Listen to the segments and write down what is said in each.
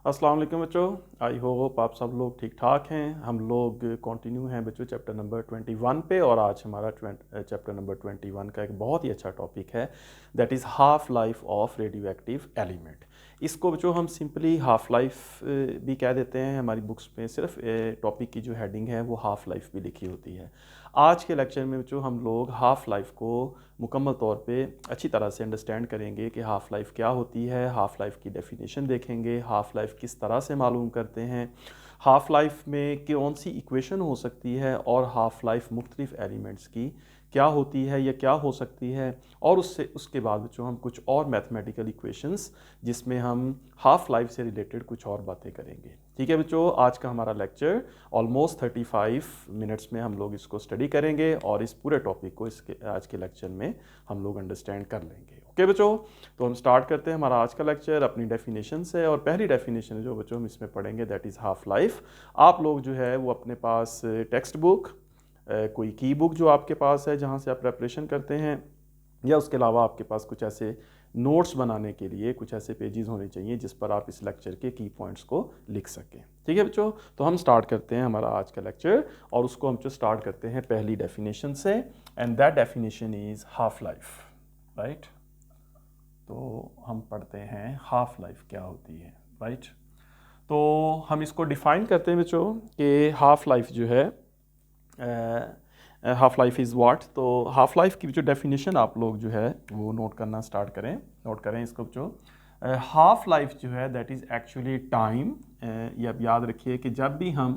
अस्सलाम वालेकुम बच्चों। आई होप आप सब लोग ठीक ठाक हैं। हम लोग कंटिन्यू हैं बच्चों चैप्टर नंबर 21 पे, और आज हमारा चैप्टर नंबर 21 का एक बहुत ही अच्छा टॉपिक है, that is half life of radio active element. इसको बच्चों हम सिंपली हाफ लाइफ भी कह देते हैं। हमारी बुक्स में सिर्फ टॉपिक की जो हेडिंग है वो हाफ लाइफ भी लिखी होती है। आज के लेक्चर में बच्चों हम लोग हाफ़ लाइफ को मुकम्मल तौर पे अच्छी तरह से अंडरस्टैंड करेंगे कि हाफ़ लाइफ क्या होती है, हाफ़ लाइफ की डेफिनेशन देखेंगे, हाफ़ लाइफ किस तरह से मालूम करते हैं, हाफ़ लाइफ में कौन सी इक्वेशन हो सकती है, और हाफ़ लाइफ मुख्तलिफ एलिमेंट्स की क्या होती है या क्या हो सकती है। और उसके बाद बच्चों हम कुछ और मैथमेटिकल इक्वेशंस जिसमें हम हाफ़ लाइफ से रिलेटेड कुछ और बातें करेंगे। ठीक है बच्चों, आज का हमारा लेक्चर ऑलमोस्ट 35 मिनट्स में हम लोग इसको स्टडी करेंगे, और इस पूरे टॉपिक को इसके आज के लेक्चर में हम लोग अंडरस्टैंड कर लेंगे। ओके बच्चों, तो हम स्टार्ट करते हैं हमारा आज का लेक्चर अपनी डेफिनेशन से। और पहली डेफिनेशन जो बच्चों हम इसमें पढ़ेंगे दैट इज़ हाफ लाइफ। आप लोग जो है वो अपने पास टेक्स्ट बुक, कोई की बुक जो आपके पास है जहाँ से आप प्रेपरेशन करते हैं, या उसके अलावा आपके पास कुछ ऐसे नोट्स बनाने के लिए कुछ ऐसे पेजेस होने चाहिए जिस पर आप इस लेक्चर के की पॉइंट्स को लिख सकें। ठीक है बच्चों, तो हम स्टार्ट करते हैं हमारा आज का लेक्चर, और उसको हम जो स्टार्ट करते हैं पहली डेफिनेशन से, and that definition is half life. Right, तो हम पढ़ते हैं हाफ लाइफ क्या होती है। राइट, तो हम इसको डिफ़ाइन करते हैं बच्चों कि हाफ लाइफ जो है, हाफ लाइफ इज़ व्हाट। तो हाफ लाइफ की जो डेफिनेशन आप लोग जो है वो नोट करना स्टार्ट करें, नोट करें इसको बच्चों। हाफ लाइफ जो है दैट इज़ एक्चुअली टाइम। ये आप याद रखिए कि जब भी हम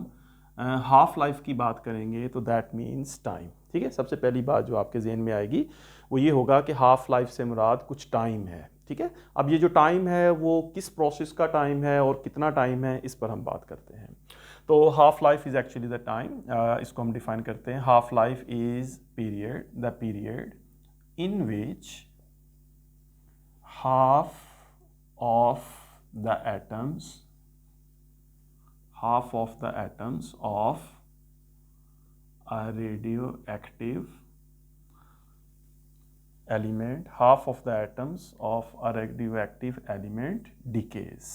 हाफ लाइफ की बात करेंगे तो दैट मीन्स टाइम। ठीक है, सबसे पहली बात जो आपके जहन में आएगी वो ये होगा कि हाफ लाइफ से मुराद कुछ टाइम है। ठीक है, अब ये जो टाइम है वो किस प्रोसेस का टाइम है और कितना टाइम है, इस पर हम बात करते हैं। तो half life is actually the time. इसको हम डिफाइन करते हैं, half life is period, the period in which half of the atoms half of the atoms of a radioactive element half of the atoms of a radioactive element decays।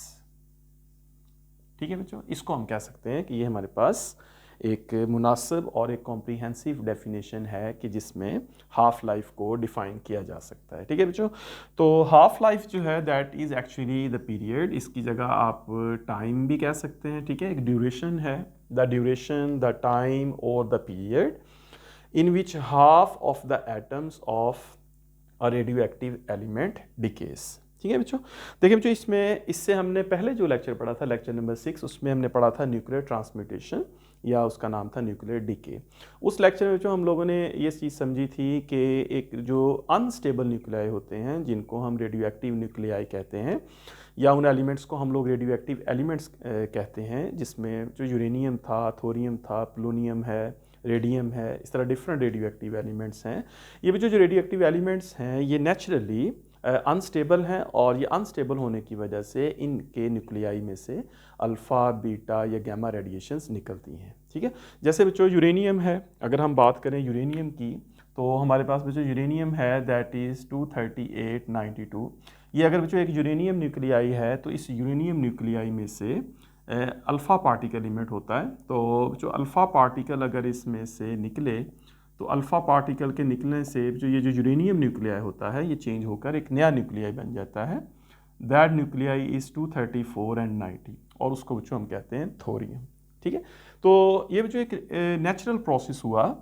ठीक है बच्चों, इसको हम कह सकते हैं कि ये हमारे पास एक मुनासिब और एक कॉम्प्रिहेंसिव डेफिनेशन है कि जिसमें हाफ लाइफ को डिफाइन किया जा सकता है। ठीक है बच्चों, तो हाफ लाइफ जो है that is actually the period. इसकी जगह आप टाइम भी कह सकते हैं। ठीक है, एक ड्यूरेशन है, द ड्यूरेशन, द टाइम और the period in which half of the atoms of a radio active element decades. ठीक है बच्चों, देखिए बच्चों, इससे हमने पहले जो लेक्चर पढ़ा था, लेक्चर नंबर 6, उसमें हमने पढ़ा था न्यूक्लियर ट्रांसम्यूटेशन, या उसका नाम था न्यूक्लियर डीके। उस लेक्चर में जो हम लोगों ने ये चीज़ समझी थी कि एक जो अनस्टेबल न्यूक्लियाई होते हैं जिनको हम रेडियो एक्टिव न्यूक्लियाई कहते हैं, या उन एलिमेंट्स को हम लोग रेडियो एक्टिव एलिमेंट्स कहते हैं, जिसमें जो यूरेनियम था, थोरियम था, प्लूनियम है, रेडियम है, इस तरह डिफरेंट रेडियो एक्टिव एलिमेंट्स हैं। ये जो रेडियो एक्टिव एलिमेंट्स हैं ये नेचुरली अनस्टेबल हैं, और ये अनस्टेबल होने की वजह से इनके न्यूक्लियाई में से अल्फ़ा, बीटा या गामा रेडिएशंस निकलती हैं। ठीक है, जैसे बच्चों यूरेनियम है, अगर हम बात करें यूरेनियम की, तो हमारे पास बच्चों यूरेनियम है दैट इज़ 23892। ये अगर बच्चों एक यूरेनियम न्यूक्लियाई है तो इस यूरेनियम न्यूक्लियाई में से अल्फ़ा पार्टिकल इमिट होता है। तो जो अल्फ़ा पार्टिकल अगर इसमें से निकले तो अल्फ़ा पार्टिकल के निकलने से जो ये जो यूरेनियम न्यूक्लियाई होता है ये चेंज होकर एक नया न्यूक्लियाई बन जाता है। दैट न्यूक्लियाई इज़ 234 एंड 90, और उसको बच्चों हम कहते हैं थोरियम। ठीक है, तो ये बच्चों एक नेचुरल प्रोसेस हुआ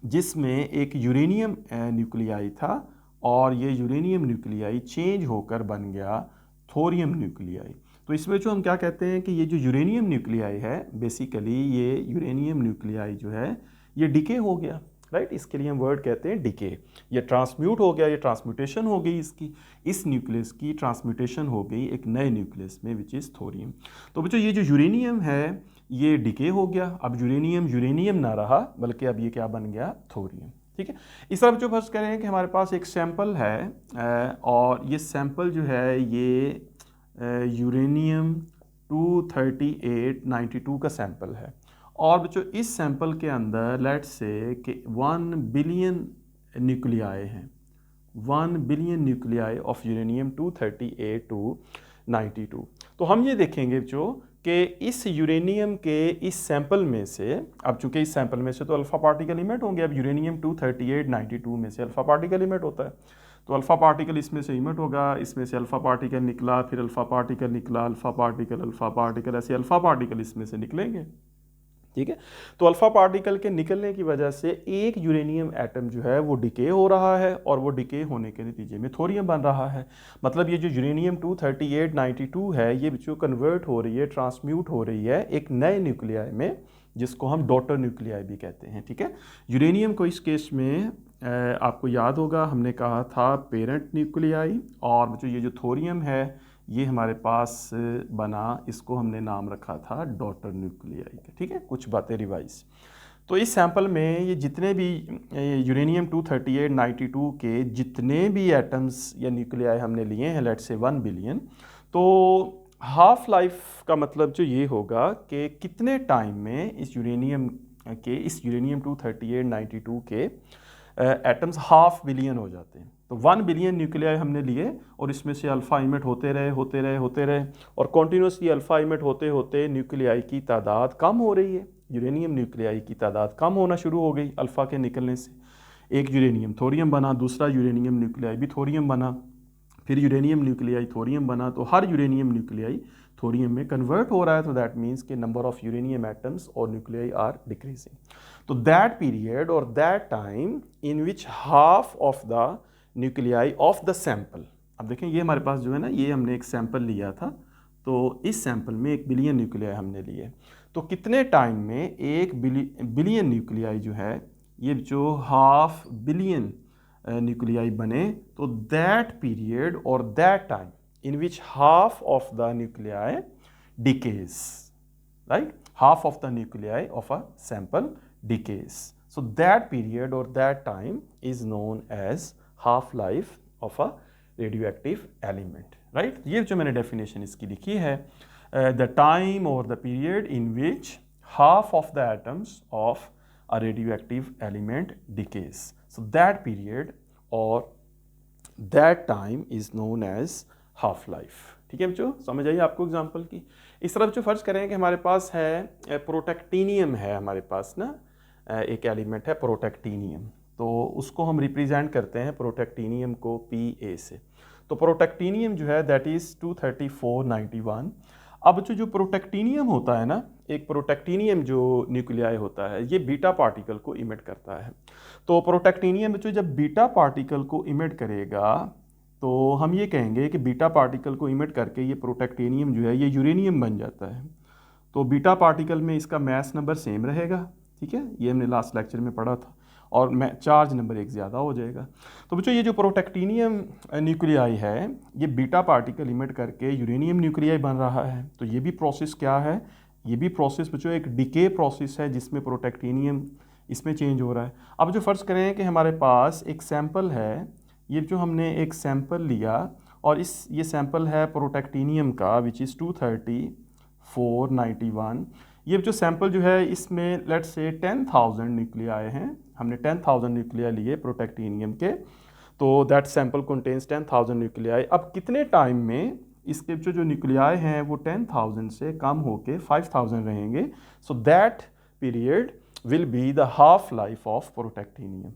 जिसमें एक यूरेनियम न्यूक्लियाई था, और ये यूरेनियम न्यूक्लियाई चेंज होकर बन गया थोरियम न्यूक्लियाई। तो इसमें जो हम क्या कहते हैं कि ये जो यूरेनियम न्यूक्लियाई है, बेसिकली ये यूरेनियम न्यूक्लियाई जो है ये डिके हो गया। राइट, इसके लिए हम वर्ड कहते हैं डिके। ये ट्रांसम्यूट हो गया, ये ट्रांसम्यूटेशन हो गई, इसकी इस न्यूक्लियस की ट्रांसम्यूटेशन हो गई एक नए न्यूक्लियस में विच इज़ थोरियम। तो बच्चों ये जो यूरेनियम है ये डिके हो गया, अब यूरेनियम यूरेनियम ना रहा बल्कि अब ये क्या बन गया, थोरियम। ठीक है, इस तरह बच्चों फर्ज करें कि हमारे पास एक सैंपल है, और ये सैंपल जो है ये यूरेनियम 23892 का सैंपल है, और बच्चों इस सैंपल के अंदर लेट्स से कि 1 बिलियन न्यूक्लियाई हैं, 1 billion nuclei of uranium 238 to 92। तो हम ये देखेंगे जो कि इस यूरेनियम के इस सैंपल में से, अब चूंकि इस सैंपल में से तो अल्फ़ा पार्टिकल इमिट होंगे, अब यूरेनियम 23892 में से अल्फ़ा पार्टिकल इमिट होता है, तो अल्फ़ा पार्टिकल इसमें से इमिट होगा, इसमें से अल्फ़ा पार्टिकल निकला, फिर अल्फ़ा पार्टिकल निकला, अल्फ़ा पार्टिकल, ऐसे अल्फ़ा पार्टिकल इसमें से निकलेंगे, ठीक है। तो अल्फ़ा पार्टिकल के निकलने की वजह से एक यूरेनियम एटम जो है वो डिके हो रहा है, और वो डिके होने के नतीजे में थोरियम बन रहा है। मतलब ये जो यूरेनियम 23892 है, ये जो कन्वर्ट हो रही है, ट्रांसम्यूट हो रही है एक नए न्यूक्लियाई में, जिसको हम डॉटर न्यूक्लियाई भी कहते हैं, ठीक है। यूरेनियम को इस केस में आपको याद होगा हमने कहा था पेरेंट न्यूक्लियाई, और जो ये जो थोरियम है ये हमारे पास बना, इसको हमने नाम रखा था डॉटर न्यूक्लियाई का, ठीक है। कुछ बातें रिवाइज। तो इस सैंपल में ये जितने भी यूरेनियम 23892 के जितने भी एटम्स या न्यूक्लियाई हमने लिए हैं, लेट्स से 1 बिलियन, तो हाफ लाइफ का मतलब जो ये होगा कि कितने टाइम में इस यूरेनियम 23892 के एटम्स हाफ बिलियन हो जाते हैं। तो 1 बिलियन न्यूक्लियाई हमने लिए, और इसमें से अल्फ़ा इमिट होते रहे, और कॉन्टीन्यूसली अल्फ़ा इमिट होते होते न्यूक्लियाई की तादाद कम हो रही है, यूरेनियम न्यूक्लियाई की तादाद कम होना शुरू हो गई अल्फ़ा के निकलने से। एक यूरेनियम थोरियम बना, दूसरा यूरेनियम न्यूक्लियाई भी थोरियम बना, फिर यूरेनियम न्यूक्लियाई थोरियम बना, तो हर यूरेनियम न्यूक्लियाई थोरियम में कन्वर्ट हो रहा है, तो दैट मीन्स कि नंबर ऑफ यूरेनियम एटम्स और न्यूक्लियाई आर डिक्रीजिंग। तो दैट पीरियड और that time in which half of the nuclei of the sample, अब देखें ये हमारे पास जो है ना, ये हमने एक सैंपल लिया था, तो इस सैंपल में 1 बिलियन न्यूक्लियाई हमने लिए, तो कितने टाइम में 1 बिलियन न्यूक्लियाई जो है, ये जो हाफ बिलियन न्यूक्लियाई बने, तो दैट पीरियड और that time in which half of the nuclei decays, right? Half of the nuclei of a sample decays. So that period or that time is known as half-life of a radioactive element, right? ये जो मैंने definition इसकी लिखी है, the time or the period in which half of the atoms of a radioactive element decays. So that period or that time is known as half life, ठीक है बच्चों, समझ आइए आपको एग्जांपल की। इस तरह बच्चों फर्ज करें कि हमारे पास है प्रोटेक्टीनियम है, हमारे पास ना एक एलिमेंट है प्रोटेक्टीनियम, तो उसको हम रिप्रेजेंट करते हैं प्रोटेक्टीनियम को Pa से। तो प्रोटेक्टीनियम जो है दैट इज़ 23491। अब जो प्रोटेक्टीनियम होता है ना, एक प्रोटेक्टीनियम जो न्यूक्लियाई होता है, ये बीटा पार्टिकल को इमिट करता है। तो प्रोटेक्टीनियम बच्चों जब बीटा पार्टिकल को इमिट करेगा, तो हम ये कहेंगे कि बीटा पार्टिकल को इमिट करके ये प्रोटेक्टेनियम जो है ये यूरेनियम बन जाता है। तो बीटा पार्टिकल में इसका मैस नंबर सेम रहेगा, ठीक है, ये हमने लास्ट लेक्चर में पढ़ा था, और चार्ज नंबर 1 ज़्यादा हो जाएगा। तो बच्चों ये जो प्रोटेक्टीनियम न्यूक्लियाई है, ये बीटा पार्टिकल इमिट करके यूरेनियम न्यूक्लियाई बन रहा है। तो ये भी प्रोसेस क्या है, ये भी प्रोसेस बच्चों एक डिके प्रोसेस है, जिसमें प्रोटेक्टीनियम इसमें चेंज हो रहा है। अब जो फ़र्ज़ करें कि हमारे पास एक सैम्पल है, ये जो हमने एक सैंपल लिया, और ये सैंपल है प्रोटेक्टीनियम का विच इज़ 23491। ये जो सैंपल जो है इसमें लेट्स से 10,000 न्यूक्लियाई हैं, हमने 10,000 न्यूक्लियाई लिए प्रोटेक्टीनियम के, तो दैट सैंपल कंटेन्स 10,000 न्यूक्लियाई। अब कितने टाइम में इसके जो न्यूक्लियाई हैं वो 10,000 से कम होके 5,000 रहेंगे, so that period will be the half life of protactinium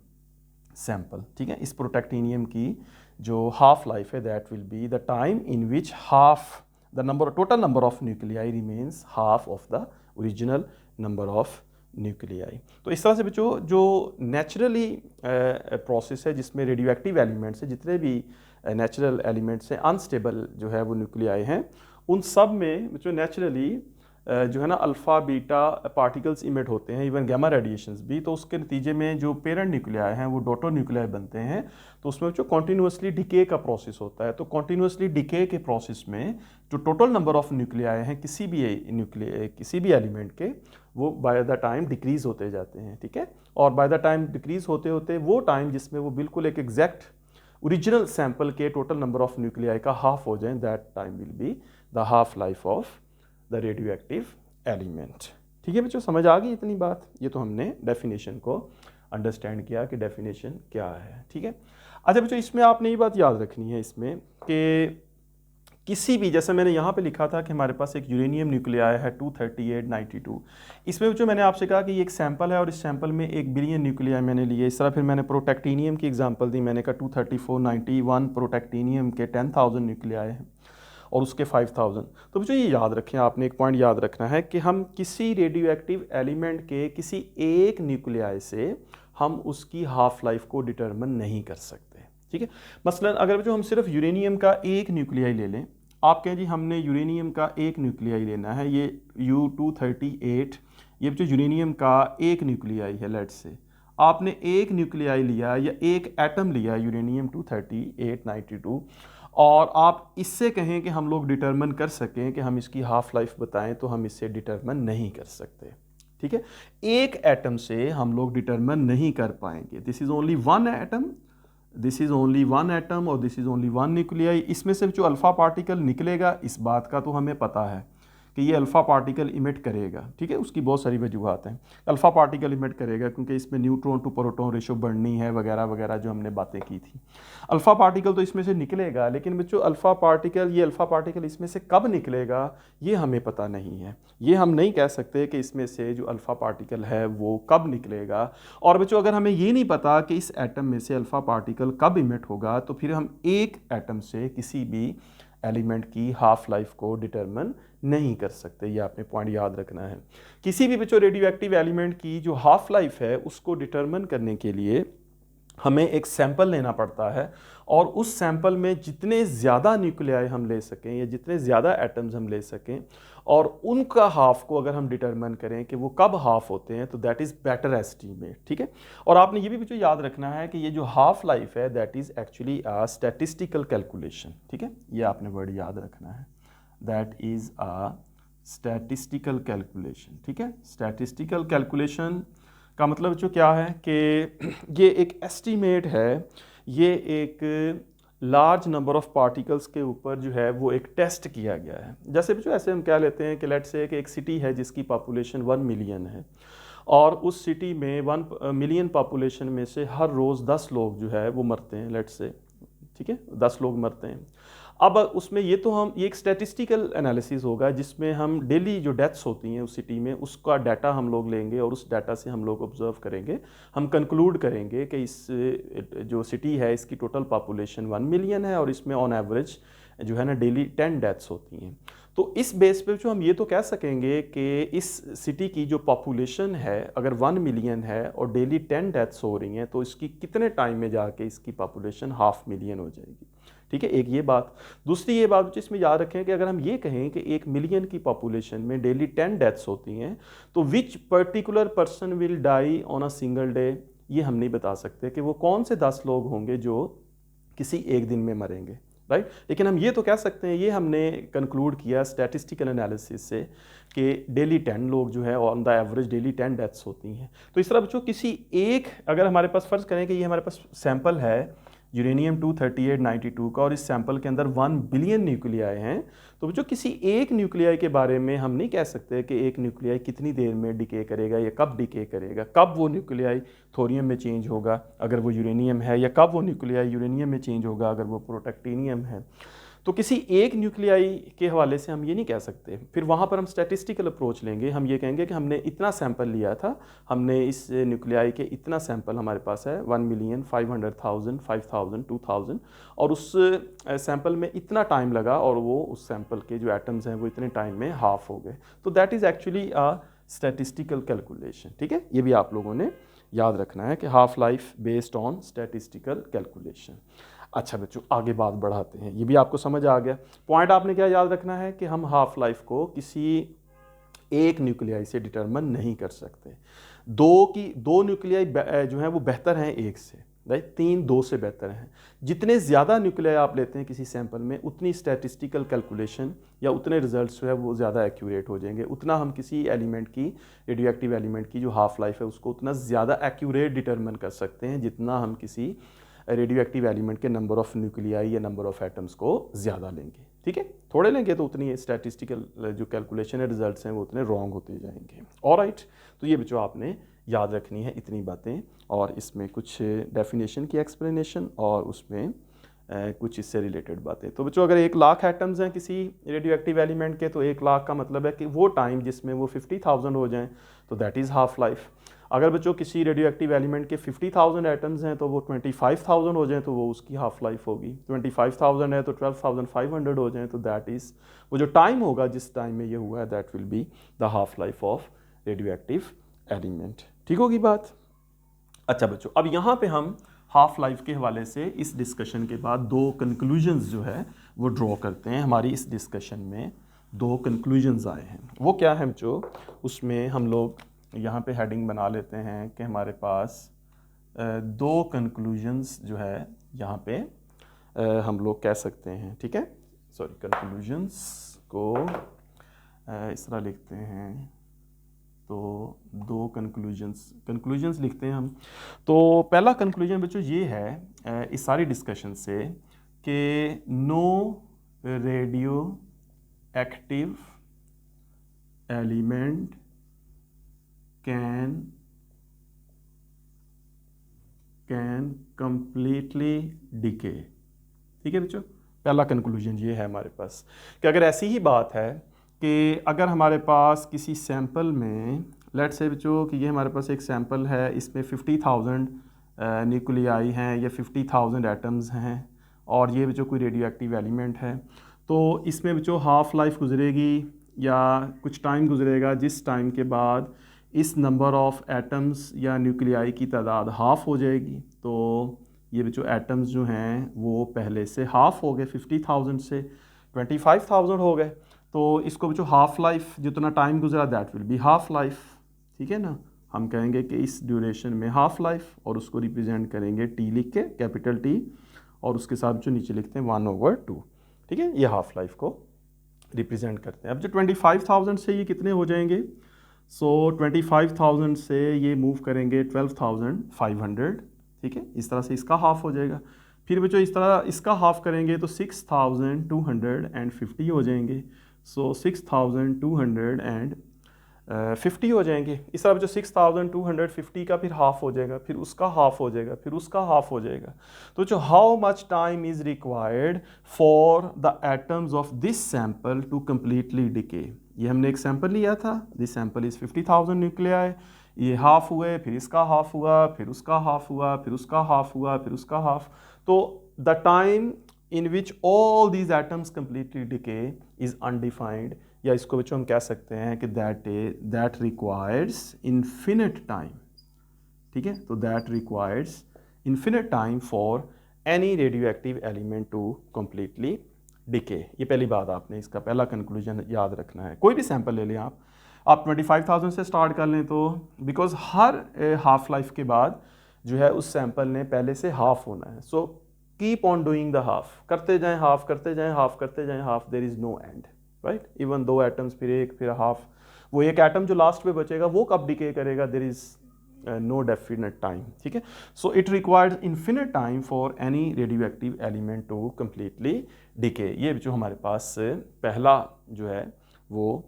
sample, ठीक है। इस प्रोटेक्टीनियम की जो हाफ लाइफ है that will be the time in which half the number total number of nuclei remains half of the original number of nuclei. तो इस तरह से बच्चों जो नेचुरली प्रोसेस है जिसमें रेडियो एक्टिव एलिमेंट्स है, जितने भी नेचुरल एलिमेंट्स हैं अनस्टेबल जो है वो न्यूक्लियाई हैं, उन सब में बच्चों नेचुरली जो है ना अल्फ़ा बीटा पार्टिकल्स इमिट होते हैं, इवन गैमा रेडिएशंस भी। तो उसके नतीजे में जो पेरेंट न्यूक्लियाई हैं वो डॉटर न्यूक्लियाई बनते हैं। तो उसमें जो कॉन्टीन्यूसली डिके का प्रोसेस होता है, तो कॉन्टीन्यूसली डिके के प्रोसेस में जो टोटल नंबर ऑफ न्यूक्लियाई हैं किसी भी एलिमेंट के, वो बाय द टाइम डिक्रीज़ होते जाते हैं, ठीक है। और बाय द टाइम डिक्रीज़ होते होते वो टाइम जिसमें वो बिल्कुल एक एग्जैक्ट ओरिजिनल सैंपल के टोटल नंबर ऑफ न्यूक्लियाई का हाफ हो जाए, that time will be the half life of the radio active element, ठीक है बच्चों, समझ आ गई इतनी बात। ये तो हमने डेफिनेशन को अंडरस्टैंड किया कि डेफिनेशन क्या है, ठीक है। अच्छा बच्चों इसमें आपने ये बात याद रखनी है इसमें कि किसी भी, जैसे मैंने यहाँ पे लिखा था कि हमारे पास एक यूरेनियम न्यूक्लियाई है 23892, इसमें जो मैंने आपसे कहा कि ये एक सैंपल है और इस सैंपल में 1 बिलियन न्यूक्लियाई मैंने लिए। इस तरह फिर मैंने प्रोटेक्टीनियम की एग्जांपल दी, मैंने कहा 23491 प्रोटेक्टीनियम के 10,000 न्यूक्लियाई हैं और उसके 5,000। तो बच्चों ये याद रखें, आपने एक पॉइंट याद रखना है कि हम किसी रेडियो एक्टिव एलिमेंट के किसी एक न्यूक्लियाई से हम उसकी हाफ लाइफ को डिटरमिन नहीं कर सकते, ठीक है। मसलन अगर जो हम सिर्फ यूरेनियम का एक न्यूक्लियाई ले लें, आप कहें जी हमने यूरेनियम का एक न्यूक्लियाई लेना है, ये U238, ये जो यूरेनियम का एक न्यूक्लियाई है, लेट्स से आपने एक न्यूक्लियाई लिया या एक एटम लिया यूरेनियम 23892, और आप इससे कहें कि हम लोग डिटरमिन कर सकें कि हम इसकी हाफ लाइफ बताएं, तो हम इससे डिटरमिन नहीं कर सकते, ठीक है। एक एटम से हम लोग डिटरमिन नहीं कर पाएंगे। This is only one atom, this is only one atom और this is only one nuclei. इसमें से जो अल्फा पार्टिकल निकलेगा, इस बात का तो हमें पता है कि ये अल्फा पार्टिकल इमिट करेगा, ठीक है। उसकी बहुत सारी वजूहत हैं, अल्फा पार्टिकल इमिट करेगा क्योंकि इसमें न्यूट्रॉन टू प्रोटॉन रेशो बढ़नी है वगैरह वगैरह, जो हमने बातें की थी। अल्फा पार्टिकल तो इसमें से निकलेगा, लेकिन बच्चों अल्फा पार्टिकल इसमें से कब निकलेगा ये हमें पता नहीं है। ये हम नहीं कह सकते कि इसमें से जो अल्फा पार्टिकल है वो कब निकलेगा। और बच्चों अगर हमें ये नहीं पता कि इस एटम में से अल्फा पार्टिकल कब इमिट होगा, तो फिर हम एक एटम से किसी भी एलिमेंट की हाफ लाइफ को डिटरमिन नहीं कर सकते। ये आपने पॉइंट याद रखना है। किसी भी बच्चों रेडियो एक्टिव एलिमेंट की जो हाफ लाइफ है उसको डिटरमिन करने के लिए हमें एक सैंपल लेना पड़ता है, और उस सैंपल में जितने ज़्यादा न्यूक्लियाई हम ले सकें या जितने ज़्यादा एटम्स हम ले सकें और उनका हाफ को अगर हम डिटरमिन करें कि वो कब हाफ होते हैं, तो दैट इज़ बेटर एस्टीमेट, ठीक है। और आपने ये भी बच्चों याद रखना है कि ये जो हाफ लाइफ है that is actually a statistical calculation, ठीक है। ये आपने वर्ड याद रखना है, that is a statistical calculation, ठीक है। स्टैटिस्टिकल कैलकुलेशन का मतलब जो क्या है कि ये एक एस्टीमेट है, ये एक लार्ज नंबर ऑफ पार्टिकल्स के ऊपर जो है वो एक टेस्ट किया गया है। जैसे जो ऐसे हम क्या लेते हैं कि लेट्स से कि एक सिटी है जिसकी पॉपुलेशन 1 मिलियन है, और उस सिटी में 1 मिलियन पॉपुलेशन में से हर रोज़ 10 लोग जो है वो मरते हैं, लेट्स से, ठीक है, 10 लोग मरते हैं। अब उसमें ये एक स्टैटिस्टिकल एनालिसिस होगा जिसमें हम डेली जो डेथ्स होती हैं उस सिटी में उसका डाटा हम लोग लेंगे और उस डाटा से हम लोग ऑब्जर्व करेंगे, हम कंक्लूड करेंगे कि इस जो सिटी है इसकी टोटल पॉपुलेशन 1 मिलियन है और इसमें ऑन एवरेज जो है ना डेली 10 डेथ्स होती हैं। तो इस बेस पे जो हम ये तो कह सकेंगे कि इस सिटी की जो पॉपुलेशन है अगर 1 मिलियन है और डेली 10 डेथ्स हो रही हैं, तो इसकी कितने टाइम में जाके इसकी पॉपुलेशन 500 मिलियन हो जाएगी, ठीक है। एक ये बात। दूसरी ये बात जिसमें याद रखें कि अगर हम ये कहें कि 1 मिलियन की पॉपुलेशन में डेली 10 डेथ्स होती हैं, तो which particular person will die on a single day, ये हम नहीं बता सकते कि वो कौन से 10 लोग होंगे जो किसी एक दिन में मरेंगे, राइट। लेकिन हम ये तो कह सकते हैं, ये हमने कंक्लूड किया स्टैटिस्टिकल एनालिसिस से कि डेली 10 लोग जो है on the average daily 10 deaths होती हैं। तो इस तरह बच्चों किसी एक, अगर हमारे पास फ़र्ज़ करें कि ये हमारे पास सैंपल है यूरेनियम 23892 का और इस सैंपल के अंदर 1 बिलियन न्यूक्लियाई हैं, तो जो किसी एक न्यूक्लियाई के बारे में हम नहीं कह सकते कि एक न्यूक्लियाई कितनी देर में डिके करेगा या कब डिके करेगा, कब वो न्यूक्लियाई थोरियम में चेंज होगा अगर वो यूरेनियम है, या कब वो न्यूक्लियाई यूरेनियम में चेंज होगा अगर वो प्रोटेक्टीनियम है। तो किसी एक न्यूक्लियाई के हवाले से हम ये नहीं कह सकते। फिर वहाँ पर हम स्टैटिस्टिकल अप्रोच लेंगे, हम ये कहेंगे कि हमने इतना सैंपल लिया था, हमने इस न्यूक्लियाई के इतना सैंपल हमारे पास है 1 मिलियन 500,000 5,000 2,000, और उस सैंपल में इतना टाइम लगा और वो उस सैंपल के जो एटम्स हैं वो इतने टाइम में हाफ हो गए। तो that is actually a statistical calculation, ठीक है। ये भी आप लोगों ने याद रखना है कि half life based on statistical calculation. अच्छा बच्चों आगे बात बढ़ाते हैं, ये भी आपको समझ आ गया। पॉइंट आपने क्या याद रखना है कि हम हाफ लाइफ को किसी एक न्यूक्लियाई से डिटरमिन नहीं कर सकते। दो न्यूक्लियाई जो हैं वो बेहतर हैं एक से, राइट। 3 2 से बेहतर हैं। जितने ज़्यादा न्यूक्लियाई आप लेते हैं किसी सैंपल में, उतनी स्टैटिस्टिकल कैलकुलेशन या उतने रिजल्ट्स जो है वो ज़्यादा एक्यूरेट हो जाएंगे, उतना हम किसी एलिमेंट की, रेडियो एक्टिव एलिमेंट की जो हाफ लाइफ है उसको उतना ज़्यादा एक्यूरेट डिटरमिन कर सकते हैं जितना हम किसी रेडियो एक्टिव एलिमेंट के नंबर ऑफ न्यूक्लियाई या नंबर ऑफ एटम्स को ज़्यादा लेंगे, ठीक है। थोड़े लेंगे तो उतनी स्टैटिस्टिकल जो कैलकुलेशन है रिजल्ट्स हैं वो उतने रॉन्ग होते जाएंगे। ऑलराइट, तो ये बच्चों आपने याद रखनी है इतनी बातें, और इसमें कुछ डेफिनेशन की एक्सप्लेनेशन और उसमें कुछ इससे रिलेटेड बातें। तो बच्चों अगर 1,00,000 एटम्स हैं किसी रेडियो एक्टिव एलिमेंट के, तो 1,00,000 का मतलब है कि वो टाइम जिसमें वो 50,000 हो जाएं, तो दैट इज़ हाफ लाइफ। अगर बच्चों किसी रेडियो एक्टिव एलिमेंट के 50,000 एटम्स हैं तो वो 25,000 हो जाएं, तो वो उसकी हाफ लाइफ होगी। 25,000 है तो 12,500 हो जाएं, तो दैट इज़ वो जो टाइम होगा जिस टाइम में ये हुआ है, that will be the half life of radio active element. ठीक होगी बात। अच्छा बच्चों, अब यहाँ पे हम हाफ लाइफ के हवाले से इस डिस्कशन के बाद दो कंक्लूजन्स जो है वो ड्रॉ करते हैं। हमारी इस डिस्कशन में दो कंक्लूजन्स आए हैं। वो क्या है बच्चों, उसमें हम लोग यहाँ पे हेडिंग बना लेते हैं कि हमारे पास दो कंक्लूजन्स जो है यहाँ पे हम लोग कह सकते हैं। ठीक है, सॉरी, कंक्लूजन्स को इस तरह लिखते हैं, तो दो कंक्लूजन्स लिखते हैं हम। तो पहला कंक्लूजन बच्चों ये है इस सारी डिस्कशन से कि no radio active element can completely decay. ठीक है बच्चों, पहला कंक्लूजन ये है हमारे पास कि अगर ऐसी ही बात है कि अगर हमारे पास किसी सैंपल में, लेट्स से बच्चों कि ये हमारे पास एक सैंपल है, इसमें 50,000 न्यूक्लियाई हैं या 50,000 एटम्स हैं, और ये बच्चों कोई रेडियो एक्टिव एलिमेंट है, तो इसमें बच्चों हाफ लाइफ गुजरेगी या कुछ टाइम गुजरेगा जिस टाइम के बाद इस नंबर ऑफ एटम्स या न्यूक्लियाई की तादाद हाफ हो जाएगी। तो ये बच्चों एटम्स जो हैं वो पहले से हाफ हो गए, 50,000 से 25,000 हो गए, तो इसको बच्चों हाफ लाइफ जितना टाइम गुजरा that will be half life. ठीक है ना, हम कहेंगे कि इस ड्यूरेशन में हाफ लाइफ, और उसको रिप्रेजेंट करेंगे टी लिख के, कैपिटल टी, और उसके साथ जो नीचे लिखते हैं 1/2। ठीक है, ये हाफ लाइफ को रिप्रेजेंट करते हैं। अब जो 25,000 से ये कितने हो जाएंगे, सो 25,000 से ये मूव करेंगे 12,500। ठीक है, इस तरह से इसका हाफ हो जाएगा। फिर बच्चों इस तरह इसका हाफ करेंगे तो 6,250 हो जाएंगे, सो 6,250 हो जाएंगे। इस तरह बच्चों 6,250 का फिर हाफ हो जाएगा, फिर उसका हाफ हो जाएगा, फिर उसका हाफ हो जाएगा। तो जो how much time is required for the atoms of this sample to completely decay. ये हमने एक सैंपल लिया था, दिस सैंपल इज 50,000 न्यूक्लियाई, ये हाफ हुए, फिर इसका हाफ हुआ, फिर उसका हाफ हुआ, फिर उसका हाफ हुआ, फिर उसका हाफ। तो the time in which all these atoms completely decay is undefined, या इसको बच्चों हम कह सकते हैं कि दैट रिक्वायर्स इन्फिनिट टाइम। ठीक है, तो that requires infinite time for any radio active element to completely decay. ये पहली बात, आपने इसका पहला कंक्लूजन याद रखना है। कोई भी सैंपल ले लें आप 25,000 से स्टार्ट कर लें, तो बिकॉज हर हाफ लाइफ के बाद जो है उस सैंपल ने पहले से हाफ होना है। So keep on doing the half, करते जाएं हाफ, करते जाएं हाफ, करते जाएं half, there is no end, right. Even 2 atoms, फिर एक, फिर हाफ, वो एक एटम जो लास्ट में बचेगा वो कब डिके करेगा, there is no definite time। ठीक है, so it requires infinite time for any radioactive element to completely decay। ये जो हमारे पास पहला जो है वो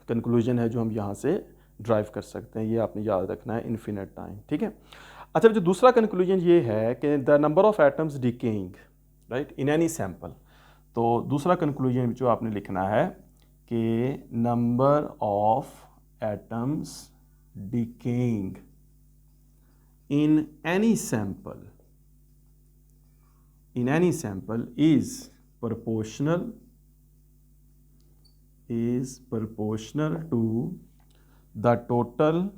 कंक्लूजन है जो हम यहाँ से ड्राइव कर सकते हैं, ये आपने याद रखना है, इन्फिनिट टाइम। ठीक है, अच्छा जो दूसरा कंक्लूजन ये है कि the number of atoms decaying, right, in any sample. तो दूसरा कंक्लूजन जो आपने लिखना है कि number of atoms decaying in any sample is proportional to the total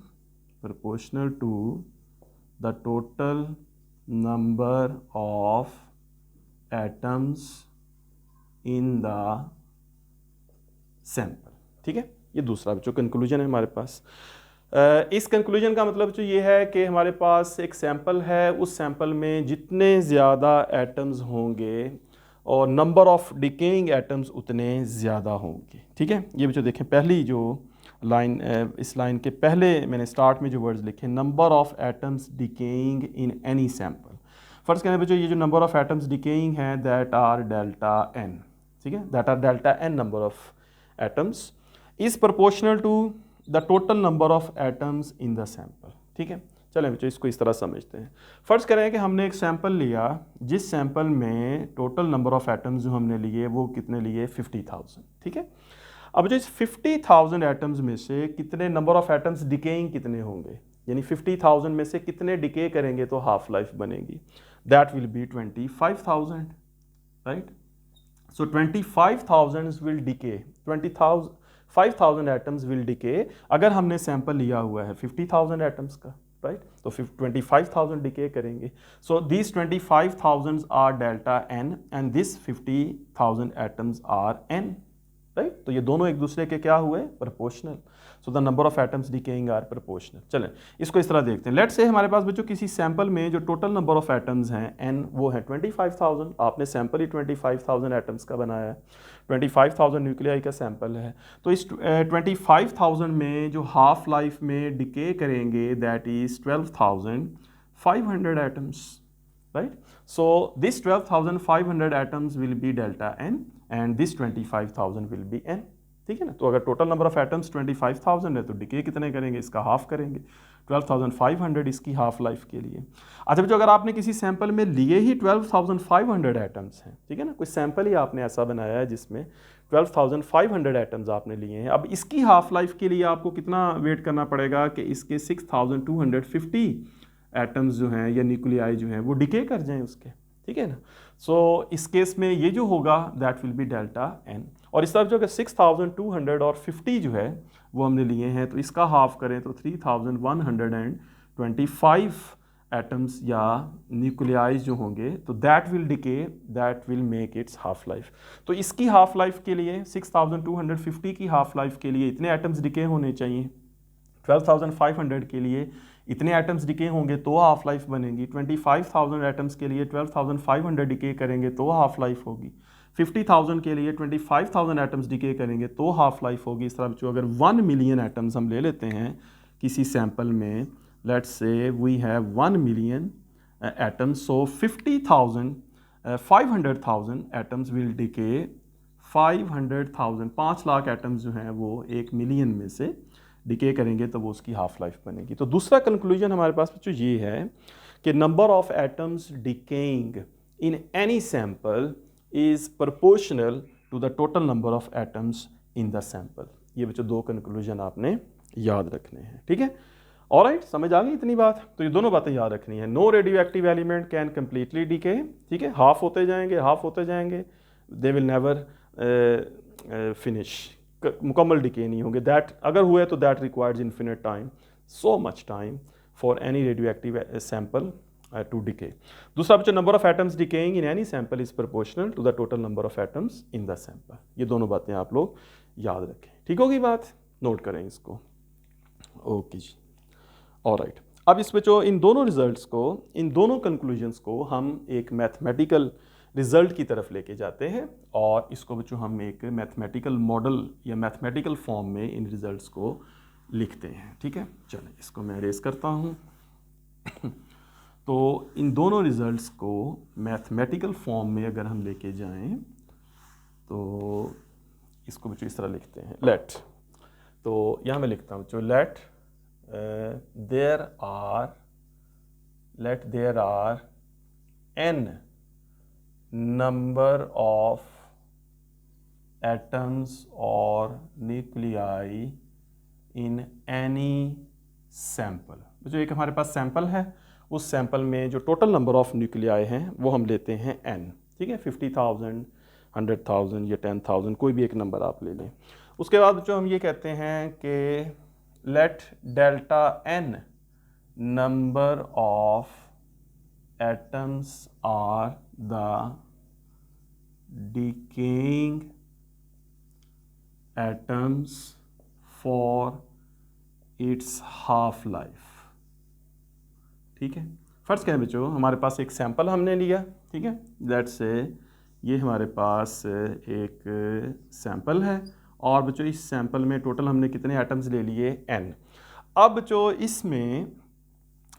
number of atoms in the sample। ठीक है, ये दूसरा जो कंक्लूजन है हमारे पास। इस कंक्लूजन का मतलब जो ये है कि हमारे पास एक सैंपल है, उस सैंपल में जितने ज़्यादा एटम्स होंगे और नंबर ऑफ डिकेइंग एटम्स उतने ज़्यादा होंगे। ठीक है, ये जो देखें पहली जो लाइन, इस लाइन के पहले मैंने स्टार्ट में जो वर्ड्स लिखे, number of atoms decaying in any sample. First कहने बच्चों ये जो नंबर ऑफ एटम्स डिकेइंग हैं दैट आर डेल्टा एन। ठीक है, that are delta N number of atoms is proportional to the total number of atoms in the sample. ठीक है, चलें बच्चों इसको इस तरह समझते हैं। फ़र्ज़ करें कि हमने एक सैंपल लिया, जिस सैंपल में टोटल नंबर ऑफ़ एटम्स जो हमने लिए वो कितने लिए 50,000, ठीक है। अब जो इस 50,000 एटम्स में से कितने नंबर ऑफ़ एटम्स डिकेइंग कितने होंगे, यानी 50,000 में से कितने डिके करेंगे तो हाफ लाइफ बनेगी, that will B 25,000, right. So 25,000 will decay, 5,000 atoms will decay अगर हमने सैंपल लिया हुआ है 50,000 एटम्स का, राइट। तो 25,000 डिके करेंगे। So this 25,000 are delta N and this 50,000 atoms are N, right. तो ये दोनों एक दूसरे के क्या हुए, proportional. So the number of atoms decaying are proportional. चलें इसको इस तरह देखते हैं। लेट्स से हमारे पास बच्चों किसी सैंपल में जो टोटल नंबर ऑफ एटम्स हैं एन वो है 25,000। आपने सैंपल ही 25,000 एटम्स का बनाया है, 25,000 न्यूक्लियाई का सैंपल है। तो इस 25,000 में जो हाफ लाइफ में डिके करेंगे that is 12,500 atoms, right. So this 12,500 atoms will be delta N and this 25,000 will be N, ठीक है ना। तो अगर टोटल नंबर ऑफ एटम्स 25,000 है तो डिके कितने करेंगे, इसका हाफ करेंगे, 12,500 इसकी हाफ लाइफ के लिए। अच्छा बच्चों अगर आपने किसी सैंपल में लिए ही 12,500 एटम्स हैं, ठीक है ना, कोई सैंपल ही आपने ऐसा बनाया है जिसमें 12,500 एटम्स आपने लिए हैं, अब इसकी हाफ लाइफ के लिए आपको कितना वेट करना पड़ेगा कि इसके 6,250 एटम्स जो हैं या न्यूक्लियाई जो हैं वो डिके कर जाएं उसके, ठीक है ना। सो इस केस में ये जो होगा that will be delta N. और इस तरफ जो कि 6,250 जो है वो हमने लिए हैं, तो इसका हाफ करें तो 3,125 एटम्स या न्यूक्लियाइज जो होंगे तो that will decay, that will make it's half life. तो इसकी हाफ लाइफ के लिए 6,250 की हाफ लाइफ के लिए इतने एटम्स डिके होने चाहिए, 12,500 के लिए इतने एटम्स डिके होंगे तो हाफ लाइफ बनेगी, 25,000 एटम्स के लिए 12,500 डिके करेंगे तो हाफ लाइफ होगी, 50,000 के लिए 25,000 एटम्स डिके करेंगे तो हाफ लाइफ होगी। इस तरह बच्चों अगर 1 मिलियन एटम्स हम ले लेते हैं किसी सैंपल में, let's say we have 1 million atoms, so 50,000 500,000 atoms will decay, 500,000 5 lakh atoms जो हैं वो 1 मिलियन में से डिके करेंगे तो वो उसकी हाफ लाइफ बनेगी। तो दूसरा कंक्लूजन हमारे पास बच्चों ये है कि number of atoms decaying in any sample is proportional to the total number of atoms in the sample. ये बच्चों दो कंक्लूजन आपने याद रखने हैं, ठीक है। ऑलराइट, समझ आ गई इतनी बात। तो ये दोनों बातें याद रखनी है। No radio active element can completely decay, ठीक है, हाफ होते जाएंगे, हाफ होते जाएंगे, दे विल नेवर फिनिश, मुकम्मल डिके नहीं होंगे। दैट अगर हुए तो that requires infinite time, so much time for any radioactive sample to decay. दूसरा बच्चों number of atoms decaying in any sample is proportional to the total number of atoms in the sample. ये दोनों बातें आप लोग याद रखें, ठीक होगी बात, नोट करें इसको। ओके जी, ऑलराइट। अब इस बच्चों इन दोनों रिजल्ट्स को, इन दोनों कंक्लूजन्स को हम एक मैथमेटिकल रिजल्ट की तरफ लेके जाते हैं और इसको बच्चों हम एक मैथमेटिकल मॉडल या मैथमेटिकल फॉर्म में इन रिजल्ट्स को लिखते हैं, ठीक है। चलिए इसको मैं अरेज करता हूँ। तो इन दोनों रिजल्ट्स को मैथमेटिकल फॉर्म में अगर हम लेके जाएं तो इसको बच्चों इस तरह लिखते हैं, लेट, तो यहाँ मैं लिखता हूँ बच्चों let there are n number of atoms or nuclei in any sample। जो एक हमारे पास सैंपल है, उस सैंपल में जो टोटल नंबर ऑफ न्यूक्लियाई हैं वो हम लेते हैं n, ठीक है, 50,000, 100,000 या 10,000, कोई भी एक नंबर आप ले लें। उसके बाद जो हम ये कहते हैं कि let delta n number of atoms are the decaying atoms for its half life, ठीक है। फर्स्ट क्या है बच्चों, हमारे पास एक सैंपल हमने लिया, ठीक है, दैट से ये हमारे पास एक सैंपल है और बच्चों इस सैंपल में टोटल हमने कितने एटम्स ले लिए, n। अब बच्चों इसमें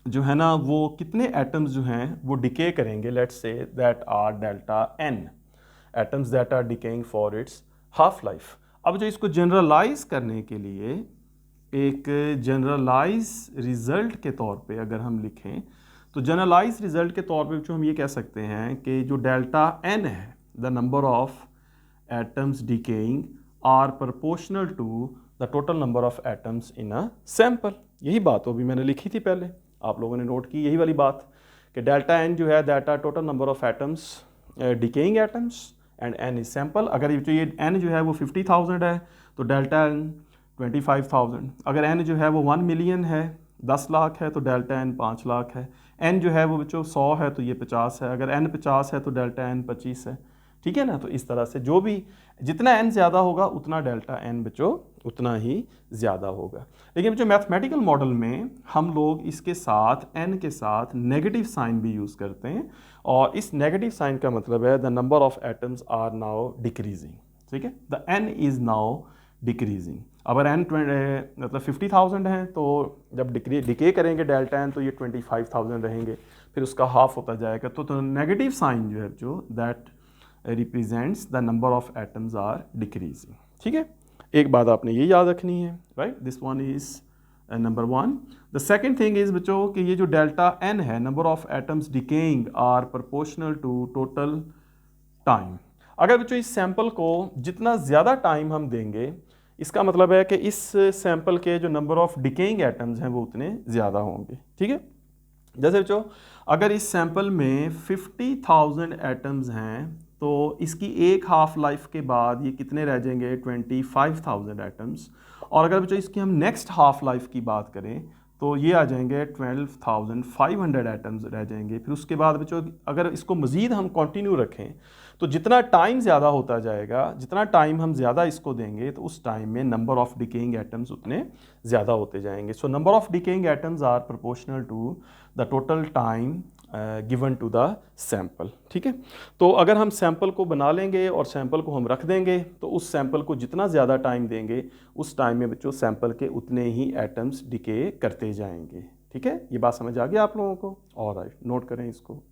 जो है ना वो कितने एटम्स जो हैं वो डिके करेंगे, let's say that are delta n atoms that are decaying for its half life. अब जो इसको जनरलाइज करने के लिए एक जनरलाइज रिज़ल्ट के तौर पे अगर हम लिखें तो जनरलाइज रिज़ल्ट के तौर पे जो हम ये कह सकते हैं कि जो डेल्टा n है, the number of atoms decaying are proportional to the total number of atoms in a sample. यही बात वो भी मैंने लिखी थी पहले, आप लोगों ने नोट की यही वाली बात कि डेल्टा n जो है that are total number of atoms decaying atoms and n is sample. अगर ये n जो है वो 50,000 है तो डेल्टा n 25,000। अगर n जो है वो 1 मिलियन है, 10 लाख है, तो डेल्टा n 5 लाख है। n जो है वो बच्चों 100 है तो ये 50 है। अगर n 50 है तो डेल्टा n 25 है। ठीक है ना। तो इस तरह से जो भी जितना n ज़्यादा होगा उतना डेल्टा n बच्चों उतना ही ज़्यादा होगा। लेकिन बच्चों मैथमेटिकल मॉडल में हम लोग इसके साथ n के साथ नेगेटिव साइन भी यूज़ करते हैं, और इस नेगेटिव साइन का मतलब है the number of atoms are now decreasing. ठीक है, the n is now decreasing. अगर n मतलब 50,000 है तो जब डिके करेंगे डेल्टा n तो ये 25,000 रहेंगे, फिर उसका हाफ होता जाएगा। तो नेगेटिव साइन जो है जो that represents the number of atoms are decreasing. ठीक है, एक बात आपने ये याद रखनी है, right. This one is number one. The second thing is बच्चों कि ये जो डेल्टा n है, number of atoms decaying are proportional to total time. अगर बच्चों इस सैंपल को जितना ज़्यादा टाइम हम देंगे, इसका मतलब है कि इस सैंपल के जो नंबर ऑफ डिकेइंग एटम्स हैं वो उतने ज़्यादा होंगे। ठीक है, जैसे बच्चों अगर इस सैंपल में 50,000 एटम्स हैं तो इसकी एक हाफ लाइफ के बाद ये कितने रह जाएंगे, 25,000 एटम्स। और अगर बच्चों इसकी हम नेक्स्ट हाफ लाइफ की बात करें तो ये आ जाएंगे 12,500 एटम्स रह जाएंगे। फिर उसके बाद बच्चों अगर इसको मज़ीद हम कंटिन्यू रखें तो जितना टाइम ज़्यादा होता जाएगा, जितना टाइम हम ज़्यादा इसको देंगे तो उस टाइम में नंबर ऑफ डिकेइंग एटम्स उतने ज़्यादा होते जाएंगे। So number of decaying atoms are proportional to the total time given to the sample. ठीक है, तो अगर हम सैंपल को बना लेंगे और सैंपल को हम रख देंगे तो उस सैंपल को जितना ज़्यादा टाइम देंगे उस टाइम में बच्चों सैंपल के उतने ही एटम्स डिके करते जाएंगे। ठीक है, ये बात समझ आ गई आप लोगों को? ऑलराइट, नोट करें इसको।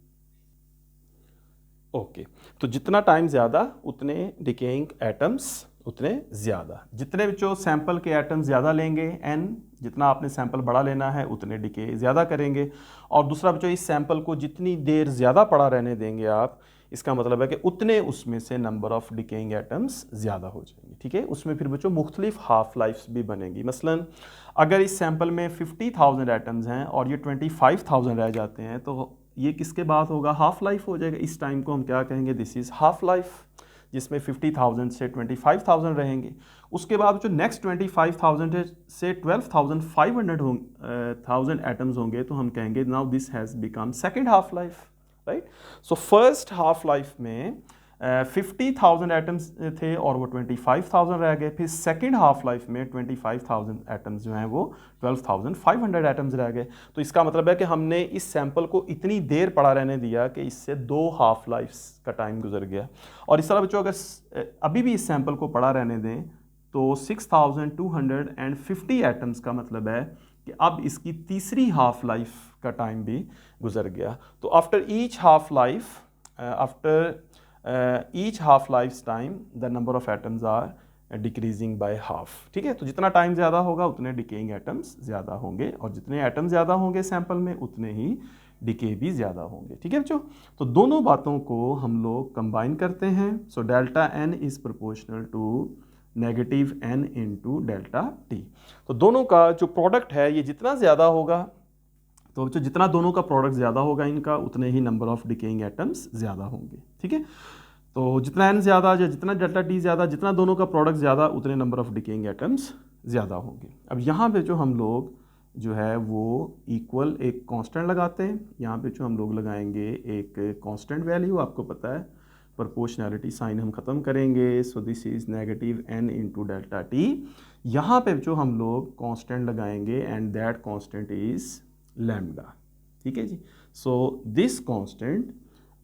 ओके, तो जितना टाइम ज़्यादा उतने डिकेइंग एटम्स उतने ज़्यादा। जितने बच्चों सैंपल के एटम ज़्यादा लेंगे n, जितना आपने सैंपल बड़ा लेना है उतने डिके ज़्यादा करेंगे। और दूसरा बच्चों इस सैंपल को जितनी देर ज़्यादा पड़ा रहने देंगे आप, इसका मतलब है कि उतने उसमें से नंबर ऑफ डिकेइंग एटम्स ज़्यादा हो जाएंगे। ठीक है, उसमें फिर बच्चों मुख्तलिफ हाफ लाइफ्स भी बनेंगी। मसलन अगर इस सैंपल में 50,000 एटम्स हैं और ये 25,000 रह जाते हैं तो ये किसके बाद होगा, हाफ लाइफ हो जाएगा। इस टाइम को हम क्या कहेंगे, दिस इज़ हाफ लाइफ, जिसमें 50,000 से 25,000 रहेंगे। उसके बाद जो नेक्स्ट 25,000 से 12,500 एटम्स होंगे तो हम कहेंगे now this has become second half life, right. So first half life में 50,000 एटम्स थे और वो 25,000 रह गए। फिर सेकेंड हाफ लाइफ में 25,000 एटम्स जो हैं वो 12,500 एटम्स रह गए। तो इसका मतलब है कि हमने इस सैंपल को इतनी देर पड़ा रहने दिया कि इससे 2 हाफ लाइफ्स का टाइम गुजर गया। और इस तरह बच्चों अगर अभी भी इस सैंपल को पड़ा रहने दें तो 6,250 एटम्स का मतलब है कि अब इसकी तीसरी हाफ लाइफ का टाइम भी गुजर गया। तो after each half life each half life's time the number of atoms are decreasing by half। ठीक है, तो जितना टाइम ज़्यादा होगा उतने डिकेइंग एटम्स ज़्यादा होंगे, और जितने एटम ज़्यादा होंगे सैंपल में उतने ही डिके भी ज़्यादा होंगे। ठीक है बच्चों, तो दोनों बातों को हम लोग कंबाइन करते हैं। So delta n is proportional to negative n into delta t। तो दोनों का जो प्रोडक्ट है ये जितना ज़्यादा होगा, तो बच्चों जितना दोनों का प्रोडक्ट ज़्यादा होगा इनका, उतने ही नंबर ऑफ डिकेइंग एटम्स ज़्यादा होंगे। ठीक है, तो जितना n ज़्यादा या जितना डेल्टा t ज़्यादा, जितना दोनों का प्रोडक्ट ज़्यादा उतने नंबर ऑफ डिकेइंग एटम्स ज़्यादा होंगे। अब यहाँ पे जो हम लोग जो है वो इक्वल एक कांस्टेंट लगाते हैं। यहाँ पे जो हम लोग लगाएंगे एक कांस्टेंट वैल्यू, आपको पता है प्रोपोर्शनैलिटी साइन हम ख़त्म करेंगे। So this is negative n into delta t। यहाँ पे जो हम लोग कांस्टेंट लगाएंगे and that constant is lambda. ठीक है जी, सो दिस कांस्टेंट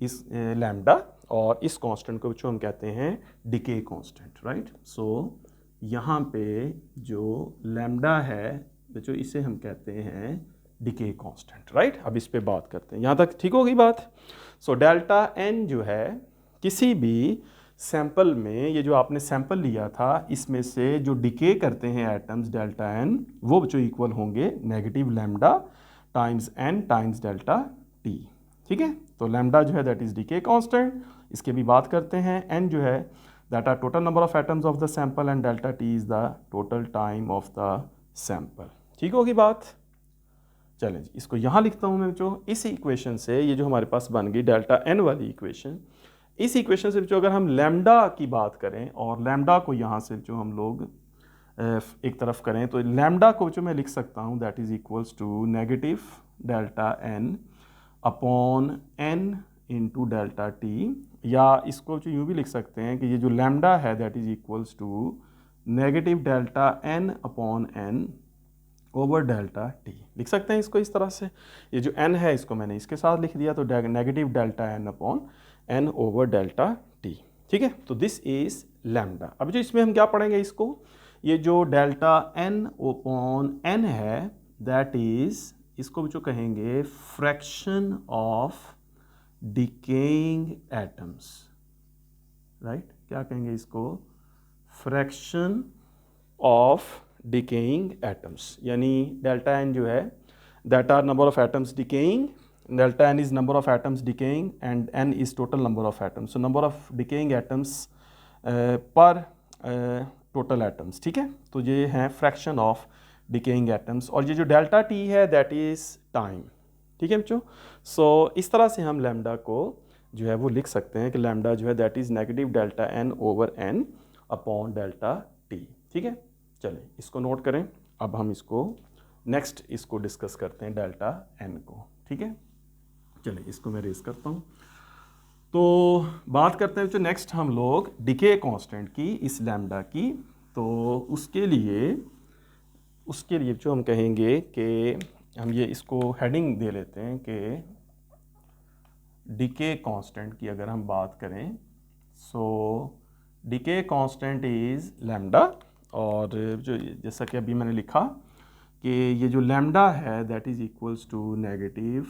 इस लैम्डा, और इस कांस्टेंट को जो हम कहते हैं डिके कांस्टेंट, राइट। सो यहाँ पे जो लैम्डा है बच्चों इसे हम कहते हैं डिके कांस्टेंट, राइट। अब इस पे बात करते हैं, यहाँ तक ठीक होगी बात। सो डेल्टा n जो है किसी भी सैंपल में, ये जो आपने सैंपल लिया था, इसमें से जो डिके करते हैं एटम्स डेल्टा एन, वो बच्चों इक्वल होंगे negative lambda times N times delta T. ठीक है, तो लैम्डा जो है दैट इज डिके कांस्टेंट, इसके भी बात करते हैं। एन जो है that are total number of atoms of the sample and delta T is the total time of the sample. ठीक होगी बात। चलें जी, इसको यहाँ लिखता हूँ मैं बच्चों। इस इक्वेशन से ये जो हमारे पास बन गई डेल्टा एन वाली इक्वेशन, इस इक्वेशन से बच्चों अगर हम लैम्डा की बात करें और लैम्डा को यहाँ से जो हम लोग एक तरफ करें, तो लैम्डा को जो मैं लिख सकता हूँ that is equals to negative delta N upon N into delta T, या इसको जो यूँ भी लिख सकते हैं कि ये जो लैम्डा है that is equals to negative delta N upon N over delta T. लिख सकते हैं इसको इस तरह से। ये जो n है इसको मैंने इसके साथ लिख दिया, तो negative delta N upon N over delta T. ठीक है, तो दिस इज लैम्डा। अब जो इसमें हम क्या पढ़ेंगे इसको, ये जो डेल्टा एन अपॉन एन है दैट इज, इसको जो कहेंगे fraction of decaying atoms, right. क्या कहेंगे इसको, फ्रैक्शन ऑफ डिकेइंग एटम्स, यानी डेल्टा एन जो है that are number of atoms decaying, delta n is number of atoms decaying and n is total number of atoms, so number of decaying atoms per total atoms। ठीक है, तो ये है fraction of decaying atoms, और ये जो delta t है that is time. ठीक है बच्चों, सो इस तरह से हम लैम्डा को जो है वो लिख सकते हैं कि लैम्डा जो है that is negative delta n over n upon delta t। ठीक है, चलिए इसको नोट करें। अब हम इसको नेक्स्ट इसको डिस्कस करते हैं डेल्टा n को। ठीक है, चलिए इसको मैं रेस करता हूँ। तो बात करते हैं जो नेक्स्ट हम लोग डिके कांस्टेंट की, इस लैम्डा की। तो उसके लिए जो हम कहेंगे कि हम ये इसको हेडिंग दे लेते हैं कि डिके कांस्टेंट की अगर हम बात करें, सो डिके कांस्टेंट इज लैम्डा, और जो जैसा कि अभी मैंने लिखा कि ये जो लैम्डा है that is equals to negative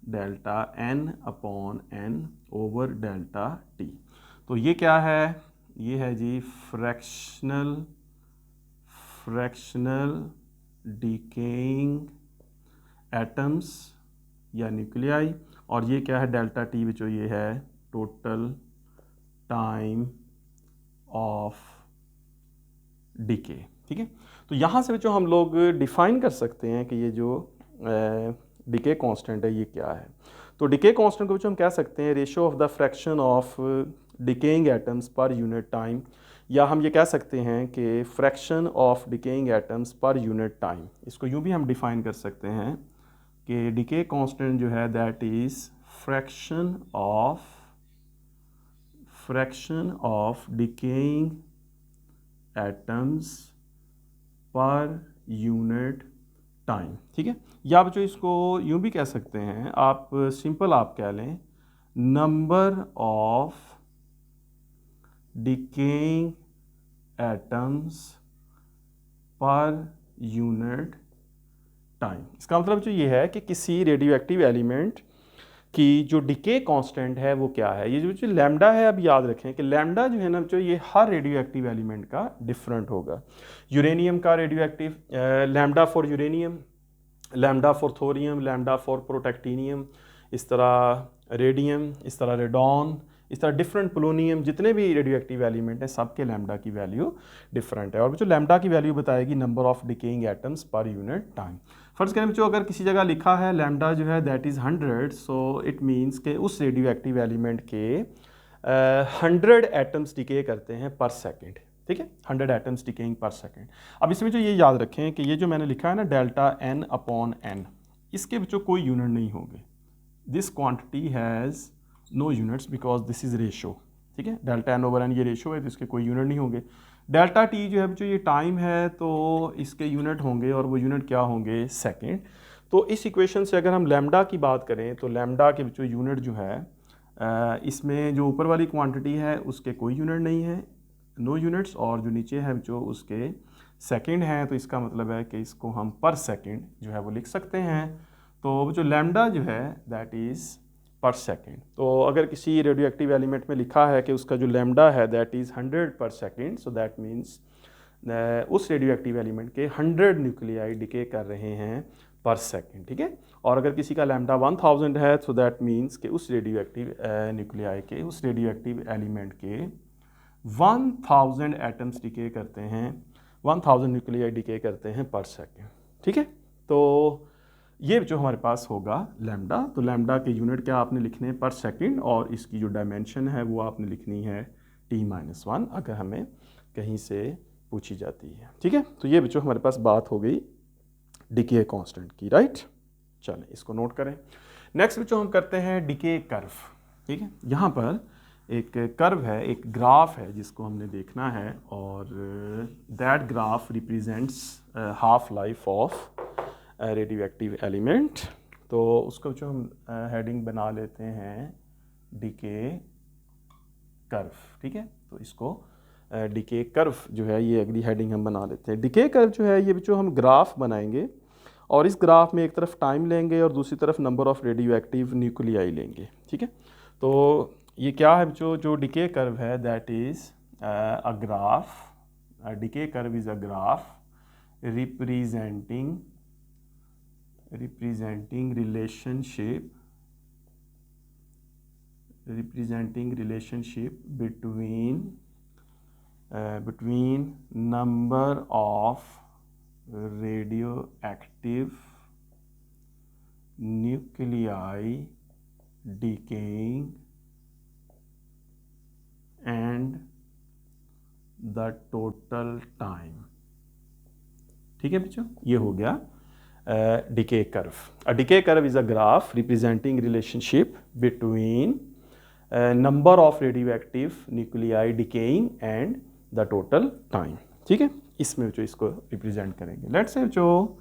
delta N upon N over delta T. तो ये क्या है, ये है जी फ्रैक्शनल डिकेइंग एटम्स या न्यूक्लियाई, और ये क्या है डेल्टा टी बच्चों, ये है टोटल टाइम ऑफ डिके। ठीक है, तो यहाँ से बच्चों हम लोग डिफाइन कर सकते हैं कि ये जो डिके कांस्टेंट है ये क्या है। तो डिके कांस्टेंट को बच्चों हम कह सकते हैं ratio of the fraction of decaying atoms per unit time, या हम ये कह सकते हैं कि fraction of decaying atoms per unit time. इसको यूँ भी हम डिफाइन कर सकते हैं कि डिके कांस्टेंट जो है that is fraction of decaying atoms per unit time. ठीक है, या बच्चों इसको यूँ भी कह सकते हैं, आप सिंपल आप कह लें number of decaying atoms per unit time. इसका मतलब जो ये है कि किसी रेडियो एक्टिव एलिमेंट की जो डिके कांस्टेंट है वो क्या है। ये जो लैम्डा है, अब याद रखें कि लैम्डा जो है ना बच्चों ये हर रेडियो एक्टिव एलिमेंट का डिफरेंट होगा। यूरेनियम का radio active lambda for uranium, lambda for thorium, lambda for protactinium, इस तरह रेडियम, इस तरह रेडॉन, इस तरह डिफरेंट पोलोनियम, जितने भी रेडियो एक्टिव एलिमेंट हैं सबके लैम्डा की वैल्यू डिफरेंट है। और जो लैम्डा की वैल्यू बताएगी number of decaying atoms per unit time. First करें बच्चों, अगर किसी जगह लिखा है लैम्डा जो है that is 100, so it means के उस रेडियो एक्टिव एलिमेंट के 100 एटम्स डिके करते हैं पर सेकेंड। ठीक है, 100 एटम्स डिकेइंग पर सेकेंड। अब इसमें जो ये याद रखें कि ये जो मैंने लिखा है ना डेल्टा एन अपॉन एन, इसके बच्चों कोई यूनिट नहीं होंगे। This quantity has no units because this is ratio. ठीक है, डेल्टा एन ओवर एन ये रेशो है तो इसके कोई यूनिट नहीं होंगे। डेल्टा टी जो है बच्चों ये टाइम है तो इसके यूनिट होंगे, और वो यूनिट क्या होंगे, सेकेंड। तो इस इक्वेशन से अगर हम लैम्डा की बात करें तो लैम्डा के बच्चों यूनिट जो है इसमें जो ऊपर वाली क्वांटिटी है उसके कोई यूनिट नहीं है, नो यूनिट्स, और जो नीचे है बच्चों उसके सेकेंड हैं। तो इसका मतलब है कि इसको हम पर सेकेंड जो है वो लिख सकते हैं। तो जो लैम्डा जो है दैट इज़ पर सेकेंड। तो अगर किसी रेडियो एक्टिव एलिमेंट में लिखा है कि उसका जो लैम्डा है दैट इज़ 100 पर सेकेंड, सो दैट मीन्स उस रेडियो एक्टिव एलिमेंट के 100 न्यूक्लियाई डिके कर रहे हैं पर सेकेंड, ठीक है। और अगर किसी का लैम्डा 1000 है, सो दैट मीन्स कि उस रेडियो एक्टिव न्यूक्लियाई के, उस रेडियो एक्टिव एलिमेंट के 1000 एटम्स डिके करते हैं, 1000 न्यूक्लियाई डिके करते हैं पर सेकेंड, ठीक है। तो ये जो हमारे पास होगा लैम्डा, तो लैम्डा के यूनिट क्या आपने लिखने हैं पर सेकेंड, और इसकी जो डायमेंशन है वो आपने लिखनी है T-1 अगर हमें कहीं से पूछी जाती है, ठीक है। तो ये बच्चों हमारे पास बात हो गई डिके कांस्टेंट की, राइट। चलें इसको नोट करें। नेक्स्ट बच्चों हम करते हैं डिके कर्व, ठीक है। यहाँ पर एक कर्व है, एक ग्राफ है जिसको हमने देखना है, और that graph represents half life of radio active element. तो उसको जो हम हेडिंग बना लेते हैं डिके कर्व, ठीक है। तो इसको डिके कर्व जो है ये अगली हेडिंग हम बना लेते हैं। डिके कर्व जो है ये बच्चों हम ग्राफ बनाएंगे, और इस ग्राफ में एक तरफ टाइम लेंगे और दूसरी तरफ number of radio active nuclei लेंगे, ठीक है। तो ये क्या है बच्चों, जो डिके कर्व है that is a graph, decay curve is a graph representing relationship between number of radioactive nuclei decaying and the total time, ठीक है बच्चों। ये हो गया decay curve. A decay curve is a graph representing relationship between number of radioactive nuclei decaying and the total time, ठीक है। इसमें जो इसको रिप्रेजेंट करेंगे, लेट्स से जो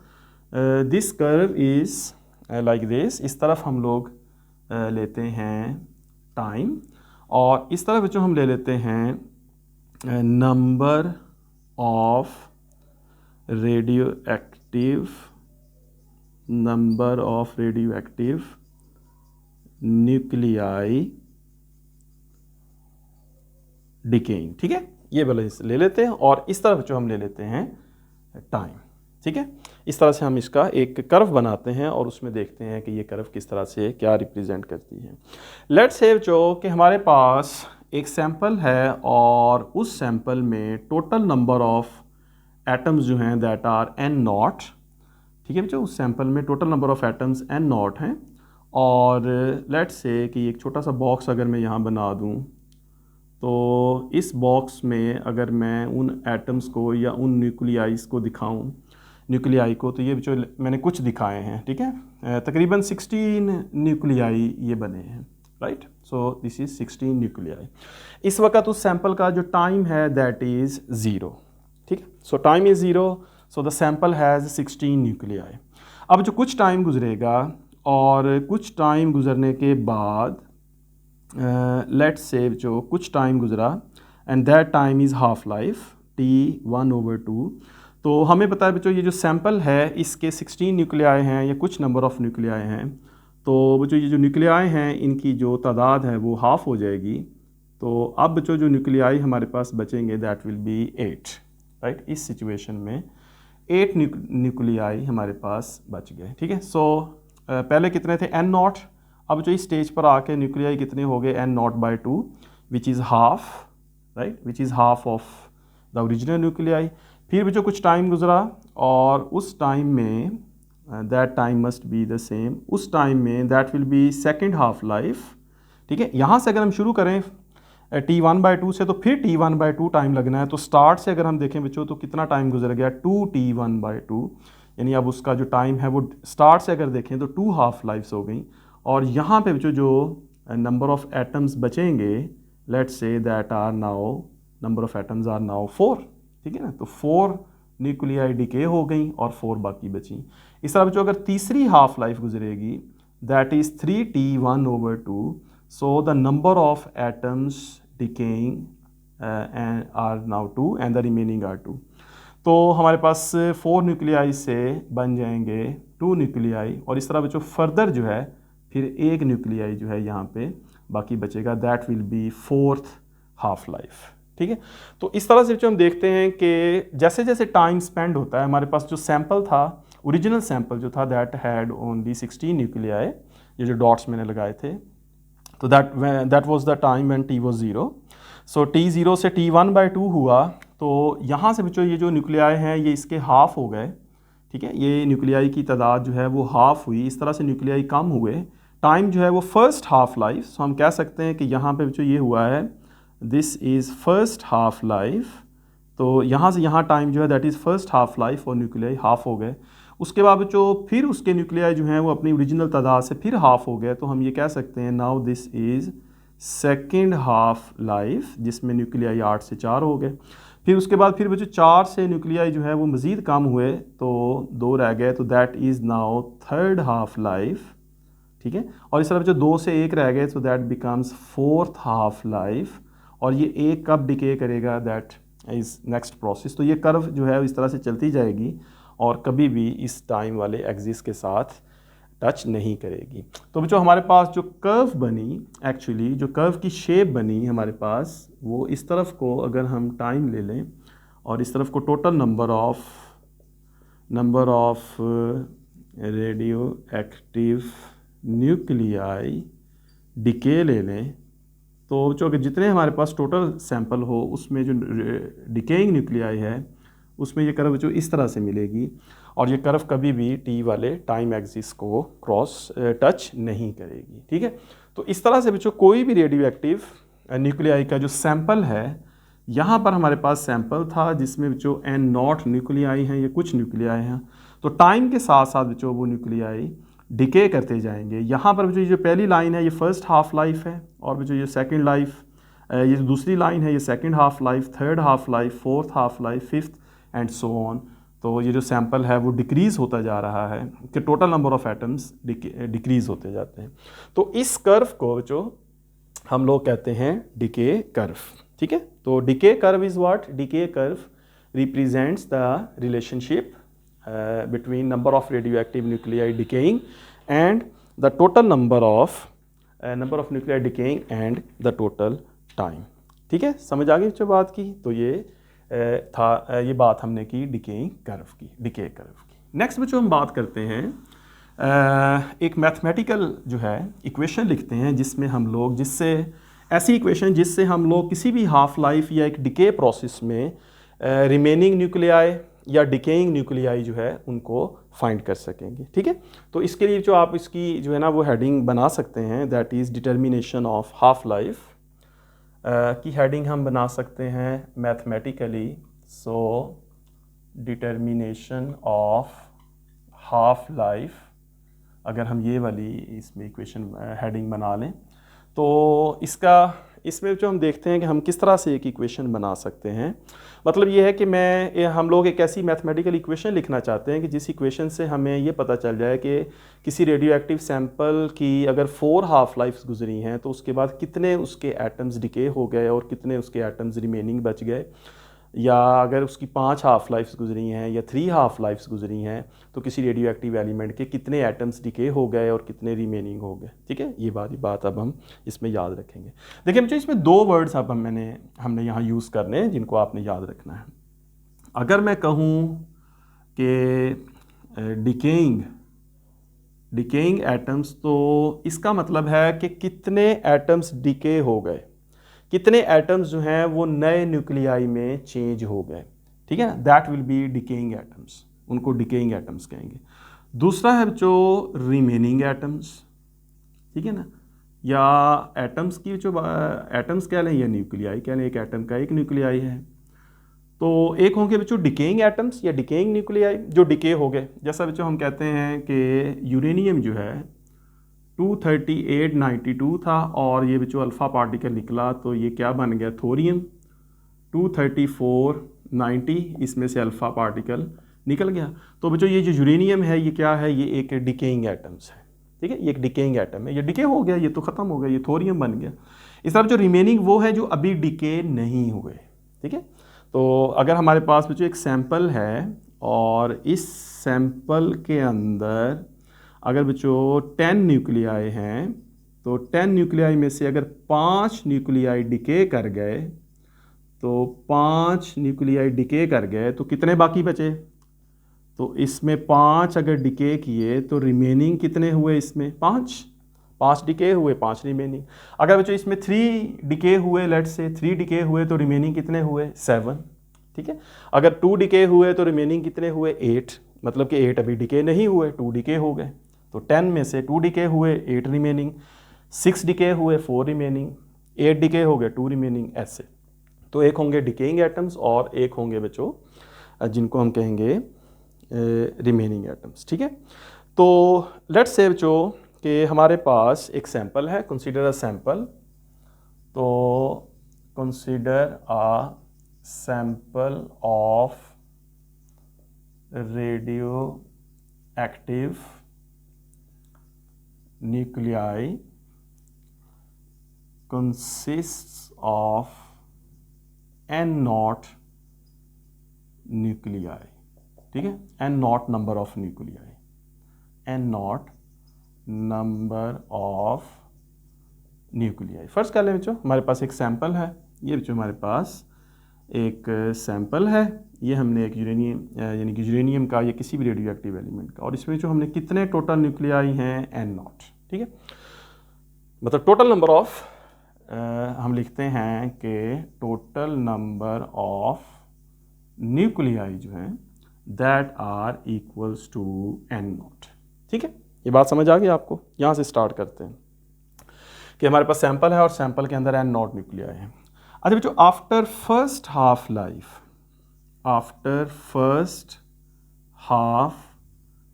this curve is like this, इस तरफ हम लोग लेते हैं टाइम, और इस तरफ जो हम ले लेते हैं number of radioactive nuclei decaying, ठीक है। ये वाला ले लेते हैं, और इस तरफ जो हम ले लेते हैं टाइम, ठीक है। इस तरह से हम इसका एक कर्व बनाते हैं और उसमें देखते हैं कि ये कर्व किस तरह से क्या रिप्रेजेंट करती है। लेट्स से जो कि हमारे पास एक सैंपल है, और उस सैंपल में टोटल नंबर ऑफ एटम्स जो हैं दैट आर n0, ठीक है बच्चों। उस सैंपल में total number of atoms n0 हैं, और लेट्स से कि एक छोटा सा बॉक्स अगर मैं यहाँ बना दूँ, तो इस बॉक्स में अगर मैं उन एटम्स को या उन न्यूक्लियाइज को दिखाऊं, न्यूक्लियाई को, तो ये बच्चों मैंने कुछ दिखाए हैं, ठीक है। तकरीबन 16 न्यूक्लियाई ये बने हैं, right. So this is 16 nuclei. इस वक्त उस सैंपल का जो टाइम है दैट इज़ 0, ठीक है। सो time is 0, so the sample has 16 nuclei. अब जो कुछ टाइम गुजरेगा, और कुछ टाइम गुजरने के बाद लेट्स से जो कुछ टाइम गुजरा, and that time is half life T1/2। तो हमें पता है बच्चों ये जो सैंपल है इसके 16 न्यूक्लियाई हैं या कुछ नंबर ऑफ न्यूक्लियाई हैं। तो बच्चों ये जो न्यूक्लियाई हैं इनकी जो तादाद है वो हाफ हो जाएगी। तो अब बच्चों जो न्यूक्लियाई हमारे पास बचेंगे दैट विल बी 8, राइट। इस सिचुएशन में 8 न्यूक्लियाई हमारे पास बच गए, ठीक है। सो पहले कितने थे n0, अब जो इस स्टेज पर आके न्यूक्लियाई कितने हो गए n0/2 which is half, right, which is half of the original nuclei. फिर भी जो कुछ टाइम गुजरा, और उस टाइम में that time must be the same, उस टाइम में that will B second half life, ठीक है। यहाँ से अगर हम शुरू करें T1/2 से, तो फिर T1/2 टाइम लगना है। तो स्टार्ट से अगर हम देखें बच्चों तो कितना टाइम गुजर गया 2T1/2, यानी अब उसका जो टाइम है वो स्टार्ट से अगर देखें तो 2 हाफ लाइफ्स हो गई। और यहाँ पे बच्चों जो नंबर ऑफ एटम्स बचेंगे, let's say that are now number of atoms are now 4, ठीक है ना। तो 4 न्यूक्लियाई डिके हो गई और 4 बाकी बची। इस तरह बच्चों अगर तीसरी हाफ लाइफ गुजरेगी that is 3T1/2, so the number of atoms decaying are now 2 and the remaining are 2। तो हमारे पास 4 न्यूक्लियाई से बन जाएंगे 2 न्यूक्लियाई, और इस तरह बच्चों फर्दर जो है फिर एक न्यूक्लियाई जो है यहाँ पे बाकी बचेगा, that will B fourth half life. ठीक है, तो इस तरह से जो हम देखते हैं कि जैसे जैसे टाइम स्पेंड होता है, हमारे पास जो सैंपल था, ओरिजिनल सैंपल जो था, दैट हैड ओनली 16 न्यूक्लियाई, ये जो डॉट्स मैंने लगाए थे, तो that was the time when t was 0। So t 0 से t 1/2 हुआ, तो यहाँ से बच्चों ये जो न्यूक्लियाई हैं ये इसके हाफ हो गए। ठीक है, ये न्यूक्लियाई की तादाद जो है वो हाफ हुई, इस तरह से न्यूक्लियाई कम हुए, टाइम जो है वो फर्स्ट हाफ लाइफ। सो हम कह सकते हैं कि यहाँ पे बच्चों ये हुआ है, this is first half life. तो यहाँ से यहाँ टाइम जो है that is first half life, और न्यूक्लियाई हाफ हो गए। उसके बाद बच्चों फिर उसके न्यूक्लियाई जो हैं वो अपनी ओरिजिनल तादाद से फिर हाफ हो गए, तो हम ये कह सकते हैं now this is second half life, जिसमें न्यूक्लियाई 8 से 4 हो गए। फिर उसके बाद फिर बच्चों 4 से न्यूक्लियाई जो है वो मज़ीद कम हुए, तो 2 रह गए, तो that is now third half life. ठीक है, और इस तरह बच्चों 2 से 1 रह गए, तो that becomes fourth half life. और ये एक कब डिके करेगा, दैट इज़ नेक्स्ट प्रोसेस। तो ये कर्व जो है इस तरह से चलती जाएगी और कभी भी इस टाइम वाले एक्सिस के साथ टच नहीं करेगी। तो बच्चों हमारे पास जो कर्व बनी, एक्चुअली जो कर्व की शेप बनी हमारे पास, वो इस तरफ को अगर हम टाइम ले लें और इस तरफ को total number of radio active nuclei decay ले लें, तो बच्चों अगर जितने हमारे पास टोटल सैंपल हो उसमें जो डिकेइंग न्यूक्लियाई है उसमें ये कर्व बच्चों इस तरह से मिलेगी, और ये कर्व कभी भी टी वाले टाइम एक्सिस को क्रॉस टच नहीं करेगी। ठीक है, तो इस तरह से बच्चों कोई भी रेडियो एक्टिव न्यूक्लियाई का जो सैंपल है, यहाँ पर हमारे पास सैंपल था जिसमें बच्चों N0 न्यूक्लियाई हैं, ये कुछ न्यूक्लियाई हैं, तो टाइम के साथ साथ बच्चों वो न्यूक्लियाई डिके करते जाएंगे। यहाँ पर बच्चों ये जो पहली लाइन है ये फर्स्ट हाफ लाइफ है, और बच्चों ये सेकंड लाइफ, ये जो दूसरी लाइन है ये second half life, third half life, fourth half life, fifth and so on. तो ये जो सैंपल है वो डिक्रीज़ होता जा रहा है कि total number of atoms decrease होते जाते हैं। तो इस कर्व को बच्चों हम लोग कहते हैं डिके कर्व। ठीक है, तो decay curve is what, decay curve represents the relationship between number of radioactive nuclei decaying and the total number of nuclei decaying and the total time। ठीक है, समझ आ गई जो बात की। तो ये ये बात हमने की डिकेइंग कर्व की, डिके कर्व की। नेक्स्ट बच्चों हम बात करते हैं एक मैथमेटिकल जो है इक्वेशन लिखते हैं, जिसमें हम लोग ऐसी इक्वेशन जिससे हम लोग किसी भी हाफ लाइफ या एक डिके प्रोसेस में रिमेनिंग न्यूक्लियाई या डिकेइंग न्यूक्लियाई जो है उनको फाइंड कर सकेंगे। ठीक है, तो इसके लिए जो आप इसकी जो है ना वो हेडिंग बना सकते हैं, that is determination of half life की हेडिंग हम बना सकते हैं mathematically. So determination of half life, अगर हम ये वाली इसमें इक्वेशन हेडिंग बना लें, तो इसमें जो हम देखते हैं कि हम किस तरह से एक इक्वेशन बना सकते हैं। मतलब ये है कि हम लोग एक ऐसी मैथमेटिकल इक्वेशन लिखना चाहते हैं कि जिस इक्वेशन से हमें ये पता चल जाए कि किसी रेडियो एक्टिव सैंपल की अगर 4 हाफ लाइफ्स गुजरी हैं तो उसके बाद कितने उसके एटम्स डिके हो गए और कितने उसके एटम्स रिमेनिंग बच गए, या अगर उसकी 5 हाफ लाइफ्स गुजरी हैं या 3 हाफ लाइफ्स गुजरी हैं तो किसी रेडियो एक्टिव एलिमेंट के कितने एटम्स डिके हो गए और कितने रिमेनिंग हो गए। ठीक है, ये बात अब हम इसमें याद रखेंगे। देखिए बच्चों, इसमें 2 वर्ड्स अब हमने यहाँ यूज़ करने हैं जिनको आपने याद रखना है। अगर मैं कहूँ कि डिकेइंग एटम्स, तो इसका मतलब है कि कितने एटम्स डिके हो गए, कितने एटम्स जो हैं वो नए न्यूक्लियाई में चेंज हो गए। ठीक है, that will B decaying atoms, उनको डिकेइंग एटम्स कहेंगे। दूसरा है जो रिमेनिंग एटम्स, ठीक है ना, या एटम्स की जो एटम्स कह लें या न्यूक्लियाई कह लें, एक एटम का एक न्यूक्लियाई है। तो एक होंगे बच्चों डिकेइंग एटम्स या डिकेइंग न्यूक्लियाई जो डिके हो गए। जैसा बच्चों हम कहते हैं कि यूरेनियम जो है 23892 था और ये बच्चों अल्फ़ा पार्टिकल निकला, तो ये क्या बन गया, थोरियम 23490, इसमें से अल्फ़ा पार्टिकल निकल गया। तो बच्चों ये जो यूरेनियम है ये क्या है, ये एक डिकेइंग एटम्स है। ठीक है, ये एक डिकेइंग एटम है, ये डिके हो गया, ये तो ख़त्म हो गया, ये थोरियम बन गया। इस तरफ जो रिमेनिंग वो है जो अभी डिके नहीं हुए। ठीक है, तो अगर हमारे पास बच्चों एक सैंपल है और इस सैंपल के अंदर अगर बच्चों 10 न्यूक्लियाई हैं तो 10 न्यूक्लियाई में से अगर 5 न्यूक्लियाई डिके कर गए तो 5 न्यूक्लियाई डिके कर गए तो कितने बाकी बचे? तो इसमें 5 अगर डिके किए तो रिमेनिंग कितने हुए? इसमें 5 डिके हुए, 5 रिमेनिंग। अगर बच्चों इसमें 3 डिके हुए, लेट्स से 3 डिके हुए तो रिमेनिंग कितने हुए? 7। ठीक है, अगर 2 डिके हुए तो रिमेनिंग कितने हुए? 8। मतलब कि 8 अभी डिके नहीं हुए, 2 डिके हो गए। तो 10 में से 2 डिके हुए, 8 रिमेनिंग। 6 डिके हुए, 4 रिमेनिंग। 8 डिके हो गए, 2 रिमेनिंग, ऐसे। तो एक होंगे डिकेइंग एटम्स और एक होंगे बच्चों जिनको हम कहेंगे रिमेनिंग एटम्स। ठीक है, तो लेट्स से बच्चों कि हमारे पास एक सैंपल है, कंसीडर अ सैंपल। तो consider a sample of radio active nuclei consists of n naught nuclei। ठीक है, n naught number of nuclei, n naught number of nuclei। First कर लें बच्चों, हमारे पास एक सैंपल है। ये बच्चों हमारे पास एक सैंपल है। ये हमने एक यूरेनियम यानी कि यूरेनियम का या किसी भी रेडियो एक्टिव एलिमेंट का, और इसमें जो हमने कितने टोटल न्यूक्लियाई हैं? n naught। ठीक है, मतलब टोटल नंबर ऑफ हम लिखते हैं कि टोटल नंबर ऑफ न्यूक्लियाई जो हैं that are equals to n naught। ठीक है, ये बात समझ आ गई आपको? यहाँ से स्टार्ट करते हैं कि हमारे पास सैंपल है और सैंपल के अंदर n naught न्यूक्लियाई हैं। अच्छा बच्चों, आफ्टर फर्स्ट हाफ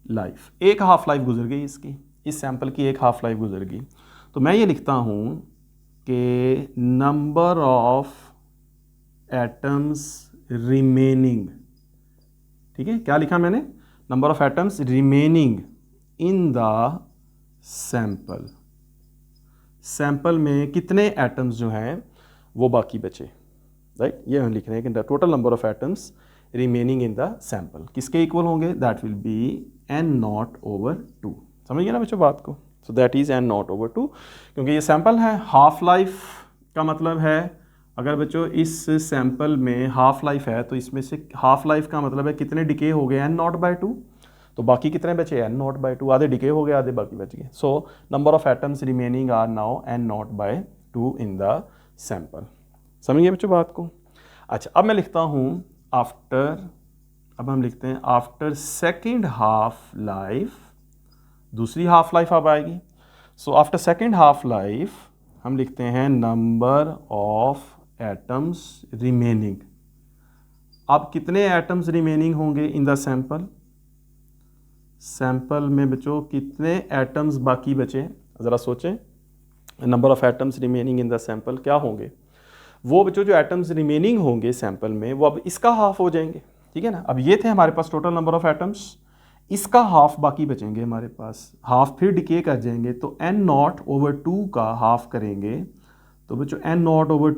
लाइफ, एक हाफ लाइफ गुजर गई इसकी, इस सैंपल की एक हाफ लाइफ गुजर गई। तो मैं ये लिखता हूँ कि नंबर ऑफ एटम्स रिमेनिंग, ठीक है, क्या लिखा मैंने? Number of atoms remaining in the sample. Sample में कितने एटम्स जो हैं वो बाकी बचे, राइट? ये हम लिख रहे हैं कि total number of atoms remaining in the sample किसके इक्वल होंगे? That will be n naught over 2। समझ गए ना बच्चों बात को? So that is n naught over 2, क्योंकि ये सैंपल है। हाफ लाइफ का मतलब है, अगर बच्चों इस सैंपल में हाफ लाइफ है तो इसमें से हाफ लाइफ का मतलब है कितने डिके हो गए? n naught by 2। तो बाकी कितने बचे? n naught by 2। आधे डिके हो गए, आधे बाकी बच गए। So number of atoms remaining are now n naught by 2 in the sample. समझ गए बच्चों बात को? अच्छा, अब मैं लिखता हूँ आफ्टर, अब हम लिखते हैं आफ्टर सेकेंड हाफ लाइफ, दूसरी हाफ लाइफ अब आएगी। सो आफ्टर सेकेंड हाफ लाइफ हम लिखते हैं नंबर ऑफ एटम्स रिमेनिंग। अब कितने एटम्स रिमेनिंग होंगे इन द सैंपल? सैंपल में बच्चों कितने एटम्स बाकी बचे? ज़रा सोचें, number of atoms remaining in the sample क्या होंगे? वो बच्चों जो एटम्स रिमेनिंग होंगे सैंपल में वो अब इसका हाफ हो जाएंगे। ठीक है ना, अब ये थे हमारे पास टोटल नंबर ऑफ एटम्स, इसका हाफ बाकी बचेंगे हमारे पास, हाफ फिर डिके कर जाएंगे। तो n naught over 2 का हाफ करेंगे तो बच्चों n naught over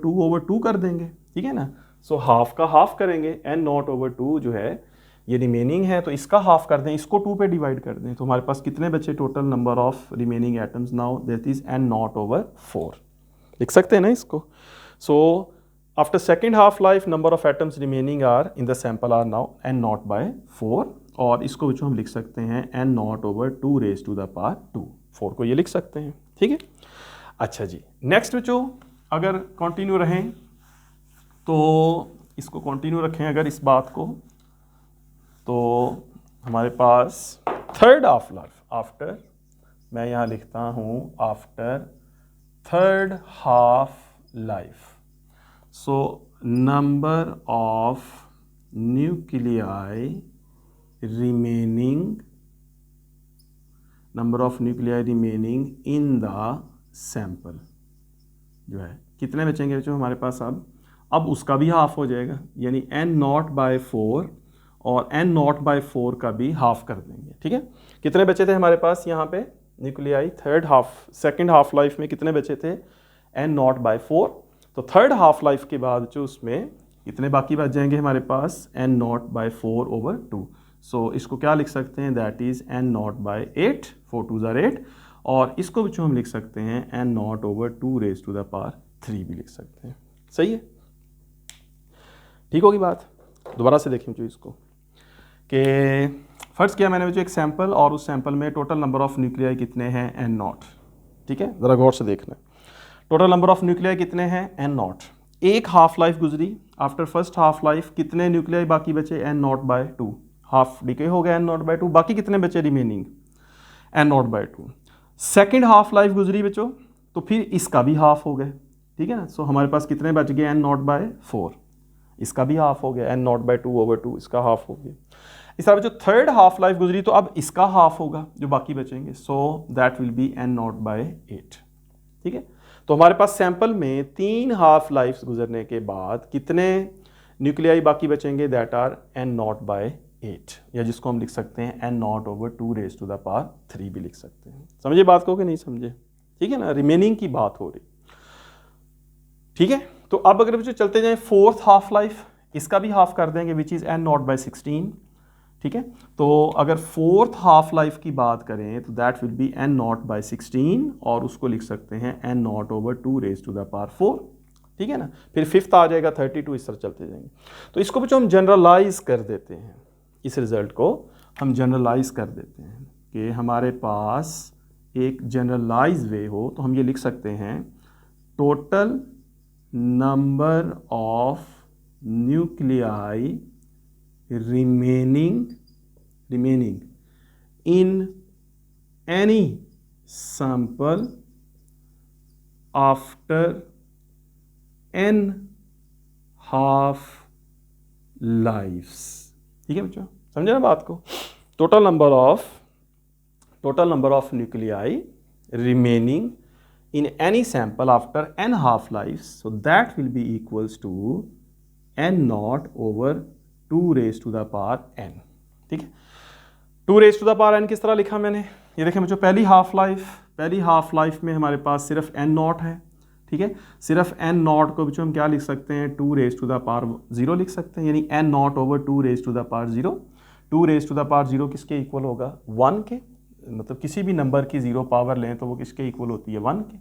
2 कर देंगे। ठीक है ना, सो हाफ का हाफ करेंगे, n naught over 2 जो है ये रिमेनिंग है तो इसका हाफ कर दें, इसको 2 पे डिवाइड कर दें। तो हमारे पास कितने बचे total number of remaining atoms? Now that is n naught over 4। लिख सकते हैं ना इसको? So after second half life number of atoms remaining are in the sample are now n naught by 4, और इसको बच्चों हम लिख सकते हैं n naught over 2 raised to the power 2। 4 को ये लिख सकते हैं। ठीक है, अच्छा जी, नेक्स्ट बच्चों अगर कंटिन्यू रहें तो इसको कंटिन्यू रखें अगर इस बात को, तो हमारे पास थर्ड हाफ लाइफ, आफ्टर, मैं यहाँ लिखता हूँ after third half life. So number of nuclei remaining, number of nuclei remaining in the sample जो है कितने बचेंगे बच्चों हमारे पास? अब उसका भी हाफ हो जाएगा, यानी n naught by 4 और n naught by 4 का भी हाफ कर देंगे। ठीक है, कितने बचे थे हमारे पास यहाँ पे nuclei? Third half, second half life में कितने बचे थे? n naught by 4। तो थर्ड हाफ लाइफ के बाद जो उसमें कितने बाकी बच जाएंगे हमारे पास? n naught by 4 over 2। सो इसको क्या लिख सकते हैं, that is n naught by 8, 4 2 ज़ार 8, और इसको बच्चों हम लिख सकते हैं n not over 2 raise to the power 3 भी लिख सकते हैं। सही है, ठीक होगी बात। दोबारा से देखें बच्चों इसको कि फर्स्ट किया मैंने बच्चों एक सैंपल, और उस सैंपल में टोटल नंबर ऑफ न्यूक्लियाई कितने हैं, n नॉट। ठीक है, ज़रा गौर से देखना, टोटल नंबर ऑफ न्यूक्लियाई कितने हैं, n नॉट। एक हाफ लाइफ गुजरी, आफ्टर फर्स्ट हाफ लाइफ कितने न्यूक्लियाई बाकी बचे, n naught by 2, half decay हो गया n नॉट बाय 2, बाकी कितने बचे remaining, n naught by 2। Second half life गुजरी बच्चों, तो फिर इसका भी हाफ हो गए, ठीक है ना। सो हमारे पास कितने बच गए, n नॉट बाय 4, इसका भी हाफ हो गया, n नॉट बाय 2 ओवर 2, इसका हाफ हो गया। इस तरह जो थर्ड हाफ लाइफ गुजरी तो अब इसका हाफ होगा जो बाकी बचेंगे, so that will be n naught by 8। ठीक है, तो हमारे पास सैंपल में 3 हाफ लाइफ गुजरने के बाद कितने न्यूक्लियाई बाकी बचेंगे, that are n naught by 8, या जिसको हम लिख सकते हैं n not over 2 raise to the power 3 भी लिख सकते हैं। समझे बात को कि नहीं समझे, ठीक है ना, रिमेनिंग की बात हो रही। ठीक है, तो अब अगर बच्चों चलते जाएं फोर्थ हाफ लाइफ, इसका भी हाफ कर देंगे which is n naught by 16। ठीक है, तो अगर फोर्थ हाफ लाइफ की बात करें तो that will be n naught by 16, और उसको लिख सकते हैं n not over 2 raise to the power 4। ठीक है ना, फिर फिफ्थ आ जाएगा 32, इस तरह चलते जाएंगे। तो इसको बच्चों हम जनरलाइज कर देते हैं, इस रिजल्ट को हम जनरलाइज कर देते हैं कि हमारे पास एक जनरलाइज वे हो, तो हम ये लिख सकते हैं total number of nuclei remaining in any sample after n half lives। ठीक है बच्चों, समझे ना बात को, total number of nuclei remaining in any sample after n half lives, so that will be equals to n naught over 2 raise to the power n। ठीक है, 2 raise to the power n किस तरह लिखा मैंने, ये देखें बच्चों, पहली हाफ लाइफ में हमारे पास सिर्फ n नॉट है। ठीक है, सिर्फ n नॉट को बच्चों हम क्या लिख सकते हैं, 2 रेज़ टू द पावर 0 लिख सकते हैं, यानी n not over 2 raise to the power 0। 2 raise to the power 0 किसके इक्वल होगा, 1 के, मतलब किसी भी नंबर की 0 पावर लें तो वो किसके इक्वल होती है, 1 के।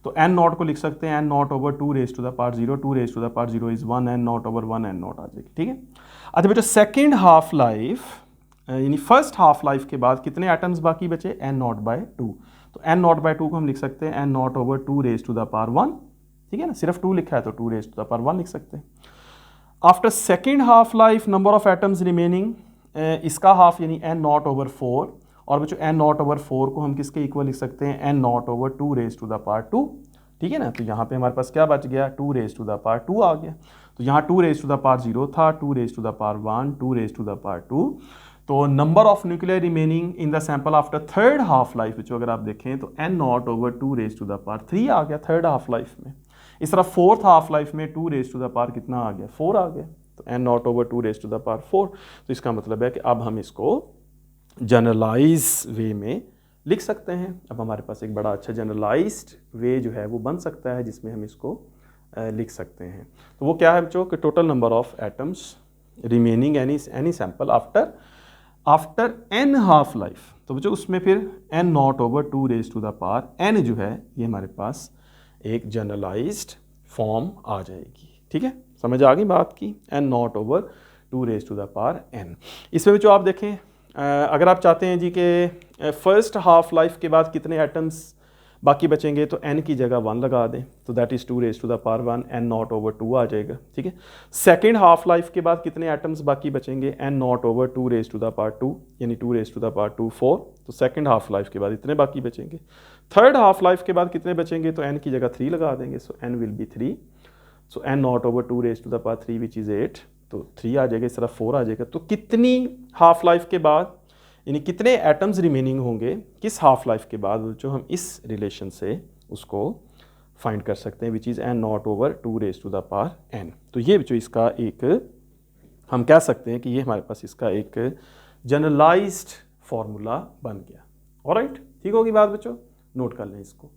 तो n नॉट को लिख सकते हैं n not over 2 raise to the power 0, 2 raise to the power 0 is 1, n not over 1 n not आ जाएगी। ठीक है, अच्छा बेटा सेकेंड हाफ लाइफ यानी फर्स्ट हाफ लाइफ के बाद कितने एटम्स बाकी बचे, n नॉट बाय 2, तो n नॉट बाय 2 को हम लिख सकते हैं n not over 2 raise to the power 1। ठीक है ना, सिर्फ 2 लिखा है तो 2 रेज़ टू द पावर 1 लिख सकते हैं। After second half life number of atoms remaining, इसका हाफ यानी n नॉट ओवर 4, और बच्चों n नॉट ओवर 4 को हम किसके इक्वल लिख सकते हैं, n not over 2 raise to the power 2। ठीक है ना, तो यहाँ पे हमारे पास क्या बच गया, 2 रेज़ टू द पावर 2 आ गया। तो यहाँ 2 रेज़ टू द पावर 0 था, 2 raise to the power 1, 2 raise to the power 2। तो number of nuclear remaining in the sample after third half life बच्चों अगर आप देखें तो n not over 2 raise to the power 3 आ गया थर्ड हाफ लाइफ में। इस तरह फोर्थ हाफ लाइफ में 2 रेज़ टू द पावर कितना आ गया, 4 आ गया, तो n not over 2 raise to the power 4। तो इसका मतलब है कि अब हम इसको जनरलाइज वे में लिख सकते हैं। अब हमारे पास एक बड़ा अच्छा जनरलाइज्ड वे जो है वो बन सकता है जिसमें हम इसको लिख सकते हैं। तो वो क्या है बच्चों कि total number of atoms remaining any sample after n half life, तो बच्चों उसमें फिर n not over 2 raise to the power n जो है ये हमारे पास एक जनरलाइज्ड फॉर्म आ जाएगी। ठीक है, समझ आ गई बात की, n not over 2 raise to the power n। इसमें बच्चों आप देखें अगर आप चाहते हैं जी कि फर्स्ट हाफ लाइफ के बाद कितने एटम्स बाकी बचेंगे तो n की जगह 1 लगा दें, तो that is 2 raise to the power 1, n not over 2 आ जाएगा। ठीक है, सेकेंड हाफ लाइफ के बाद कितने एटम्स बाकी बचेंगे, n not over 2 raise to the power 2, यानी 2 रेज़ टू द पावर 2 4, तो सेकेंड हाफ लाइफ के बाद इतने बाकी बचेंगे। थर्ड हाफ लाइफ के बाद कितने बचेंगे, तो n की जगह 3 लगा देंगे, so n will be 3, so n not over 2 raise to the power 3 which is 8, तो 3 आ जाएगा, इस तरह 4 आ जाएगा। तो कितनी हाफ लाइफ के बाद यानी कितने एटम्स रिमेनिंग होंगे किस हाफ लाइफ के बाद, जो हम इस रिलेशन से उसको फाइंड कर सकते हैं which is n not over 2 raise to the power n। तो ये बच्चों इसका एक हम कह सकते हैं कि ये हमारे पास इसका एक जनरलाइज्ड फार्मूला बन गया। ऑलराइट, ठीक होगी बात बच्चों, नोट कर लें इसको।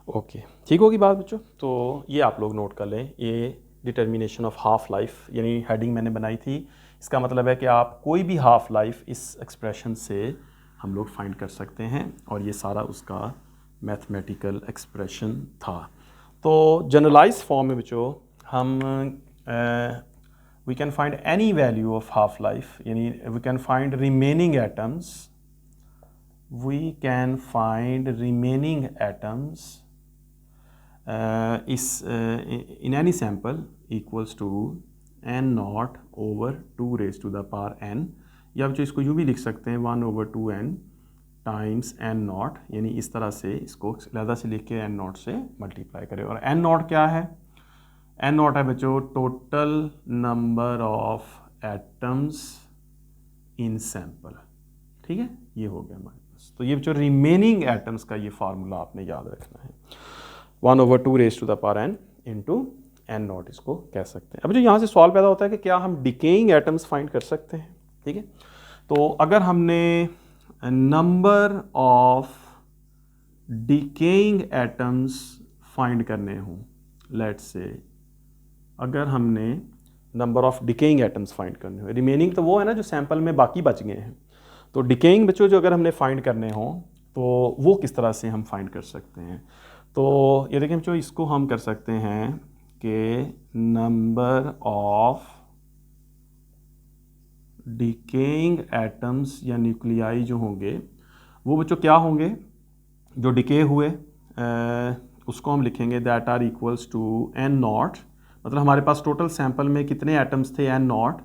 ओके, ठीक होगी बात बच्चों, तो ये आप लोग नोट कर लें, ये डिटर्मिनेशन ऑफ हाफ लाइफ, यानी हेडिंग मैंने बनाई थी। इसका मतलब है कि आप कोई भी हाफ लाइफ इस एक्सप्रेशन से हम लोग फाइंड कर सकते हैं, और ये सारा उसका मैथमेटिकल एक्सप्रेशन था। तो जनरलाइज फॉर्म में बच्चों हम we can find any value of half life, यानी we can find remaining atoms, we can find remaining atoms in any sample equals to n naught over 2 raised to the power n, या बच्चों इसको यूँ भी लिख सकते हैं 1/2n times n naught, यानी इस तरह से इसको लहदा से लिख के n naught से मल्टीप्लाई करें। और n naught क्या है? n naught है बच्चों total number of atoms in sample. ठीक है, ये हो गया हमारे। तो ये जो रिमेनिंग एटम्स का ये फार्मूला आपने याद रखना है, 1/2 raised to the power n into n naught इसको कह सकते हैं। अब जो यहाँ से सवाल पैदा होता है कि क्या हम डिकेइंग एटम्स फाइंड कर सकते हैं? ठीक है, तो अगर हमने number of decaying atoms find करने हों, लेट्स से अगर हमने number of decaying atoms find करने हो, रिमेनिंग तो वो है ना जो सैंपल में बाकी बच गए हैं, तो डिकेइंग बच्चों जो अगर हमने फाइंड करने हों तो वो किस तरह से हम फाइंड कर सकते हैं? तो ये देखें बच्चों, इसको हम कर सकते हैं कि नंबर ऑफ डिकेइंग एटम्स या न्यूक्लियाई जो होंगे वो बच्चों क्या होंगे, जो डिके हुए उसको हम लिखेंगे that are equals to n naught, मतलब हमारे पास टोटल सैंपल में कितने एटम्स थे n naught,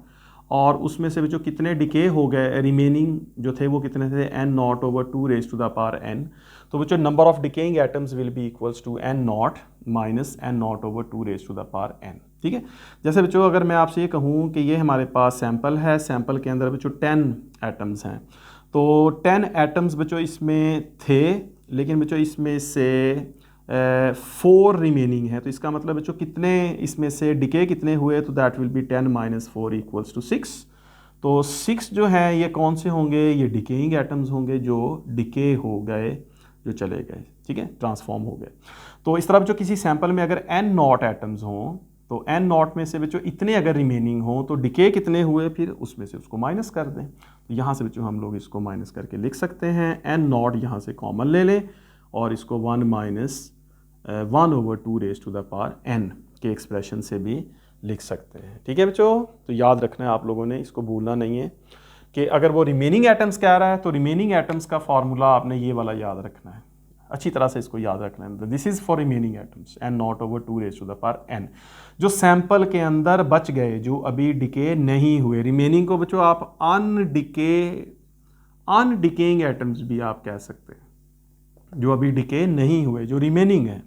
और उसमें से जो कितने डिके हो गए रिमेनिंग जो थे वो कितने थे n naught over 2 raised to the power n। तो बच्चों number of decaying atoms will be equals to n naught minus n naught over 2 raised to the power n। ठीक है, जैसे बच्चों अगर मैं आपसे ये कहूँ कि ये हमारे पास सैंपल है, सैंपल के अंदर बच्चों 10 एटम्स हैं, तो 10 एटम्स बच्चों इसमें थे, लेकिन बच्चों इसमें से 4 रिमेनिंग है, तो इसका मतलब बच्चों कितने इसमें से डिके कितने हुए, तो that will be 10 minus 4 equals to 6। तो 6 जो है ये कौन से होंगे, ये डिकेइंग एटम्स होंगे जो डिके हो गए, जो चले गए, ठीक है, ट्रांसफॉर्म हो गए। तो इस तरह बच्चों किसी सैंपल में अगर n naught एटम्स हों तो n naught में से बच्चों इतने अगर रिमेनिंग हो तो डिके कितने हुए, फिर उसमें से उसको माइनस कर दें। तो यहाँ से बच्चों हम लोग इसको माइनस करके लिख सकते हैं, n naught यहाँ से कॉमन ले लें और इसको 1 minus 1/2 raised to the power n के एक्सप्रेशन से भी लिख सकते हैं। ठीक है बच्चों, तो याद रखना है आप लोगों ने, इसको भूलना नहीं है कि अगर वो रिमेनिंग एटम्स कह रहा है तो रिमेनिंग एटम्स का फार्मूला आपने ये वाला याद रखना है, अच्छी तरह से इसको याद रखना है। This is for remaining atoms n naught over 2 raised to the power n, जो सैंपल के अंदर बच गए, जो अभी डिके नहीं हुए। रिमेनिंग को बच्चों आप अनडिकेइंग एटम्स भी आप कह सकते हैं, जो अभी डिके नहीं हुए, जो रिमेनिंग है,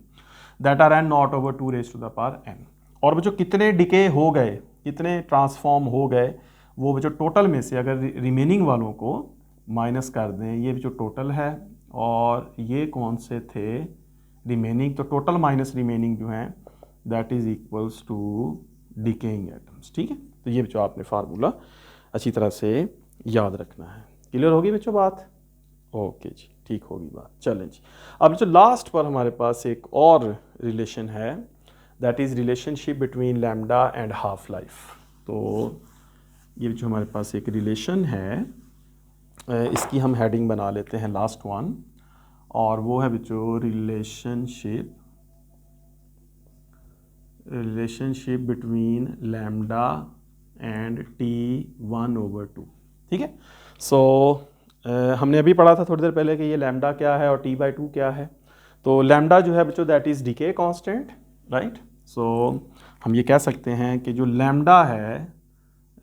that are n naught over 2 raised to the power n। और बच्चों कितने डिके हो गए, कितने ट्रांसफॉर्म हो गए, वो बच्चों टोटल में से अगर रिमेनिंग वालों को माइनस कर दें, ये बच्चों टोटल है और ये कौन से थे रिमेनिंग, तो टोटल माइनस रिमेनिंग जो है that is equals to decaying atoms. ठीक है, तो ये बच्चों आपने फार्मूला अच्छी तरह से याद रखना है। क्लियर होगी बच्चों बात? ओके जी, ठीक होगी बात। चलें जी, अब जो लास्ट पर हमारे पास एक और रिलेशन है, that is relationship between lambda and half life. तो ये जो हमारे पास एक रिलेशन है, इसकी हम हेडिंग बना लेते हैं लास्ट वन, और वो है बच्चों relationship between lambda and T1/2। ठीक है, सो हमने अभी पढ़ा था थोड़ी देर पहले कि ये लैम्डा क्या है और T/2 क्या है। तो लैम्डा जो है बच्चों that is decay constant, right. So हम ये कह सकते हैं कि जो लैम्डा है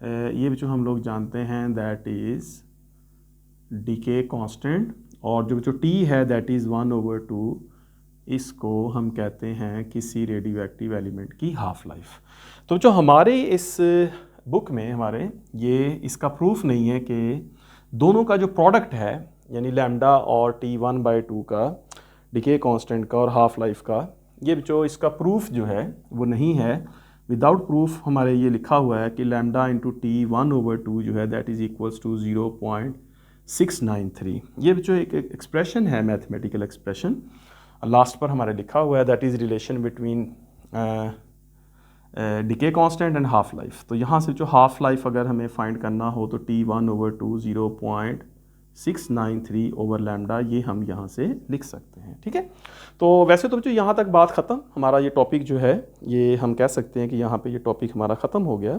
ये बच्चों हम लोग जानते हैं दैट इज़ डीके कांस्टेंट, और जो बच्चों T है दैट इज़ 1/2, इसको हम कहते हैं किसी रेडियो एक्टिव एलिमेंट की हाफ लाइफ। तो जो हमारे इस बुक में हमारे ये इसका प्रूफ नहीं है कि दोनों का जो प्रोडक्ट है, यानी लैम्डा और T1/2 का, डिके कांस्टेंट का और हाफ लाइफ का, ये जो इसका प्रूफ जो है वो नहीं है। विदाउट प्रूफ हमारे ये लिखा हुआ है कि लैम्डा इंटू T1/2 जो है दैट इज़ इक्वल्स टू 0.693। ये जो एक एक्सप्रेशन है, मैथमेटिकल एक्सप्रेशन, लास्ट पर हमारे लिखा हुआ है that is relation between decay constant and half life. तो यहाँ से जो हाफ लाइफ अगर हमें फाइंड करना हो तो T1/2 0.693 ओवर लैम्डा, ये हम यहाँ से लिख सकते हैं। ठीक है, तो वैसे तो बच्चों यहाँ तक बात ख़त्म, हमारा ये टॉपिक जो है ये हम कह सकते हैं कि यहाँ पे ये टॉपिक हमारा ख़त्म हो गया।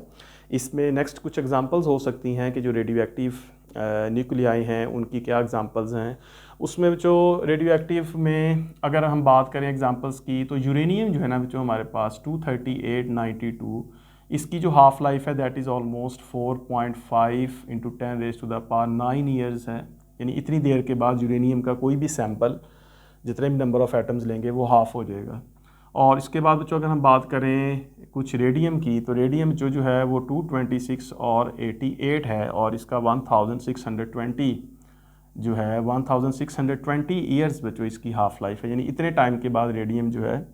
इसमें नेक्स्ट कुछ एग्जांपल्स हो सकती हैं कि जो रेडियो एक्टिव न्यूक्लियाई हैं उनकी क्या एग्जांपल्स हैं। उसमें जो रेडियो एक्टिव में अगर हम बात करें एग्जांपल्स की, तो यूरेनियम जो है ना बच्चों हमारे पास 23892, इसकी जो हाफ लाइफ है दैट इज़ ऑलमोस्ट 4.5 × 10⁻⁹ ईयर्स है। यानी इतनी देर के बाद यूरेनियम का कोई भी सैंपल जितने भी नंबर ऑफ़ एटम्स लेंगे वो हाफ हो जाएगा। और इसके बाद बच्चों अगर हम बात करें कुछ रेडियम की, तो रेडियम जो है वो 226 और 88 है, और इसका 1620 जो है 1620 ईयर्स बच्चों इसकी हाफ लाइफ है। यानी इतने टाइम के बाद रेडियम जो है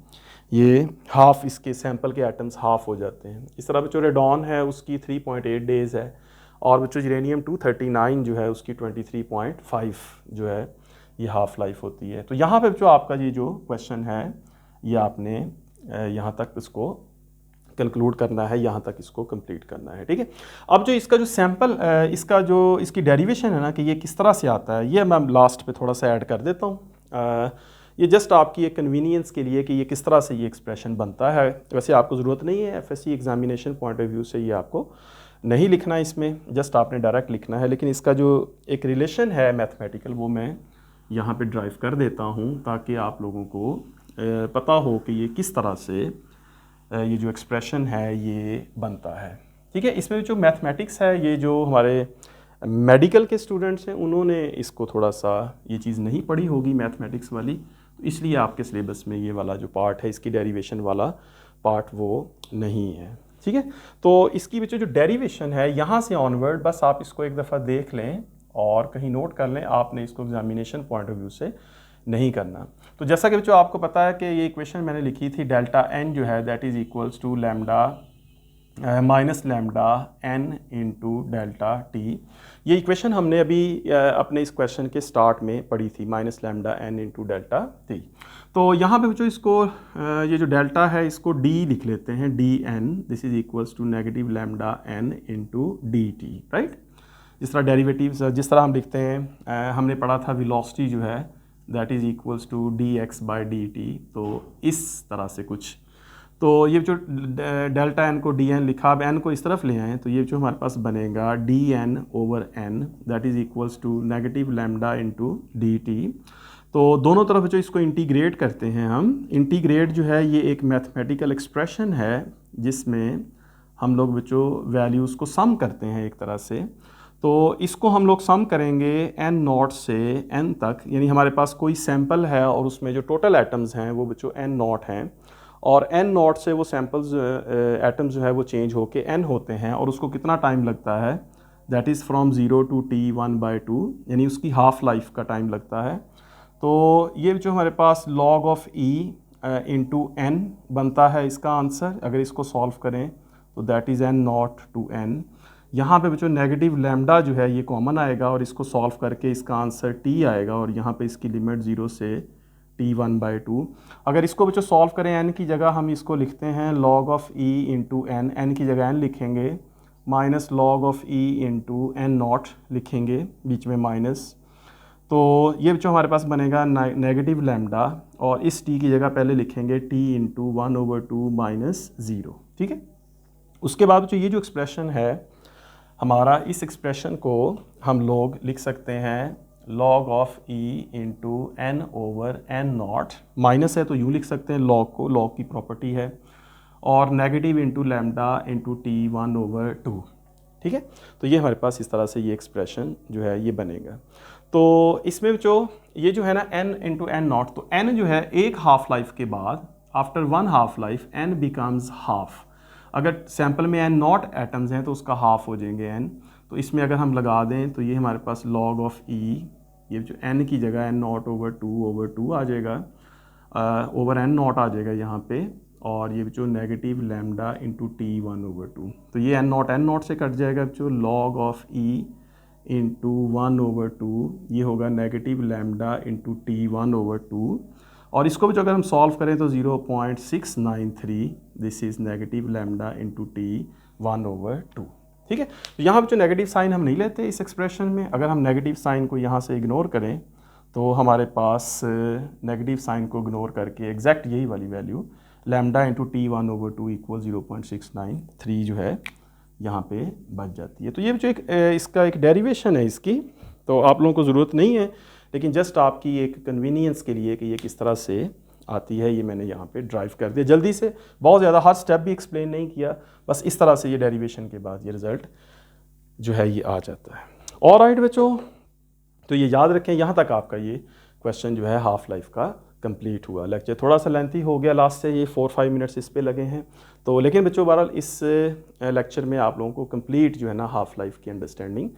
ये हाफ, इसके सैंपल के एटम्स हाफ हो जाते हैं। इस तरह बच्चों रेडॉन है उसकी 3.8 डेज़ है, और बच्चों यूरेनियम 239 जो है उसकी 23.5 जो है ये हाफ लाइफ होती है। तो यहाँ पे बच्चों आपका ये जो क्वेश्चन है ये आपने यहाँ तक इसको कंक्लूड करना है, यहाँ तक इसको कंप्लीट करना है। ठीक है, अब जो इसका जो सैंपल इसका जो इसकी डेरिवेशन है ना कि ये किस तरह से आता है, ये मैं लास्ट पे थोड़ा सा ऐड कर देता हूँ। ये जस्ट आपकी एक कन्वीनियंस के लिए कि ये किस तरह से ये एक्सप्रेशन बनता है। वैसे आपको ज़रूरत नहीं है, FSc examination point of view से ये आपको नहीं लिखना, इसमें जस्ट आपने डायरेक्ट लिखना है। लेकिन इसका जो एक रिलेशन है मैथमेटिकल वो मैं यहाँ पे ड्राइव कर देता हूँ ताकि आप लोगों को पता हो कि ये किस तरह से ये जो एक्सप्रेशन है ये बनता है। ठीक है, इसमें जो मैथमेटिक्स है, ये जो हमारे मेडिकल के स्टूडेंट्स हैं उन्होंने इसको थोड़ा सा ये चीज़ नहीं पढ़ी होगी मैथमेटिक्स वाली, तो इसलिए आपके सिलेबस में ये वाला जो पार्ट है इसकी डेरिवेशन वाला पार्ट वो नहीं है। ठीक है, तो इसकी बच्चों जो डेरिवेशन है यहाँ से ऑनवर्ड बस आप इसको एक दफ़ा देख लें और कहीं नोट कर लें, आपने इसको एग्जामिनेशन पॉइंट ऑफ व्यू से नहीं करना। तो जैसा कि बच्चों आपको पता है कि ये इक्वेशन मैंने लिखी थी, डेल्टा एन जो है that is equals to lambda minus lambda N into delta T. ये इक्वेशन हमने अभी अपने इस क्वेश्चन के स्टार्ट में पढ़ी थी, minus lambda N into delta T. तो यहाँ पे बच्चों इसको ये जो डेल्टा है इसको डी लिख लेते हैं, D N, this is equals to negative lambda N into D T, right. जिस तरह डेरिवेटिव्स जिस तरह हम लिखते हैं, हमने पढ़ा था वेलोसिटी जो है that is equals to D X by D T, तो इस तरह से कुछ। तो ये जो डेल्टा एन को डी एन लिखा, अब एन को इस तरफ ले आएँ तो ये जो हमारे पास बनेगा D N over N that is equals to negative lambda into D T. तो दोनों तरफ जो इसको इंटीग्रेट करते हैं हम, इंटीग्रेट जो है ये एक मैथमेटिकल एक्सप्रेशन है जिसमें हम लोग बच्चों वैल्यूज़ को सम करते हैं एक तरह से। तो इसको हम लोग सम करेंगे एन नॉट से एन तक, यानी हमारे पास कोई सैंपल है और उसमें जो टोटल एटम्स हैं वो बच्चों एन नॉट हैं, और एन नॉट से वो सैंपल्स एटम्स जो है वो चेंज होके एन होते हैं, और उसको कितना टाइम लगता है that is from 0 to T1/2, यानी उसकी हाफ लाइफ का टाइम लगता है। तो ये जो हमारे पास log of e into N बनता है इसका आंसर। अगर इसको सॉल्व करें तो that is N naught to N. यहाँ पे बच्चों नेगेटिव लैम्डा जो है ये कॉमन आएगा और इसको सॉल्व करके इसका आंसर t आएगा, और यहाँ पे इसकी लिमिट 0 से T1/2। अगर इसको बच्चों सॉल्व करें n की जगह हम इसको लिखते हैं log of e into N, N की जगह n लिखेंगे, minus log of e into N naught लिखेंगे, बीच में माइनस। तो ये बच्चों हमारे पास बनेगा नेगेटिव लैम्डा, और इस t की जगह पहले लिखेंगे t इंटू 1/2 माइनस 0। ठीक है, उसके बाद बच्चों ये जो एक्सप्रेशन है हमारा, इस एक्सप्रेशन को हम लोग लिख सकते हैं log of e into N over N naught, minus है तो यूँ लिख सकते हैं log को, log की प्रॉपर्टी है, और negative into lambda into T1/2। ठीक है, तो ये हमारे पास इस तरह से ये एक्सप्रेशन जो है ये बनेगा। तो इसमें जो ये जो है ना n इंटू एन नॉट, तो n जो है एक हाफ लाइफ के बाद after one half life n becomes half. अगर सैंपल में n नॉट एटम्स हैं तो उसका हाफ हो जाएंगे n। तो इसमें अगर हम लगा दें तो ये हमारे पास log ऑफ e, ये जो n की जगह n नॉट ओवर 2/2 आ जाएगा, ओवर n नॉट आ जाएगा यहाँ पे, और ये जो नेगेटिव लैम्डा इंटू T1/2। तो ये n नॉट से कट जाएगा जो log ऑफ e इंटू 1/2, ये होगा नेगेटिव लैम्डा इंटू T1/2, और इसको भी जो अगर हम सॉल्व करें तो 0.693 this is negative lambda into T 1/2। ठीक है, तो यहाँ पर जो नेगेटिव साइन हम नहीं लेते इस एक्सप्रेशन में। अगर हम नेगेटिव साइन को यहाँ से इग्नोर करें तो हमारे पास नेगेटिव साइन को इग्नोर करके एग्जैक्ट यही वाली value lambda into T 1/2 equal 0.693 जो है यहाँ पे बच जाती है। तो ये जो एक इसका एक डेरिवेशन है इसकी, तो आप लोगों को ज़रूरत नहीं है, लेकिन जस्ट आपकी एक कन्वीनियंस के लिए कि ये किस तरह से आती है ये मैंने यहाँ पे ड्राइव कर दिया जल्दी से। बहुत ज़्यादा हर स्टेप भी एक्सप्लेन नहीं किया, बस इस तरह से ये डेरिवेशन के बाद ये रिज़ल्ट जो है ये आ जाता है। और राइट बच्चों, तो ये याद रखें, यहाँ तक आपका ये क्वेश्चन जो है हाफ लाइफ का कंप्लीट हुआ। लेक्चर थोड़ा सा लेंथी हो गया लास्ट से, ये 4-5 मिनट्स इस पे लगे हैं। तो लेकिन बच्चों बहरहाल इस लेक्चर में आप लोगों को कंप्लीट जो है ना हाफ लाइफ की अंडरस्टैंडिंग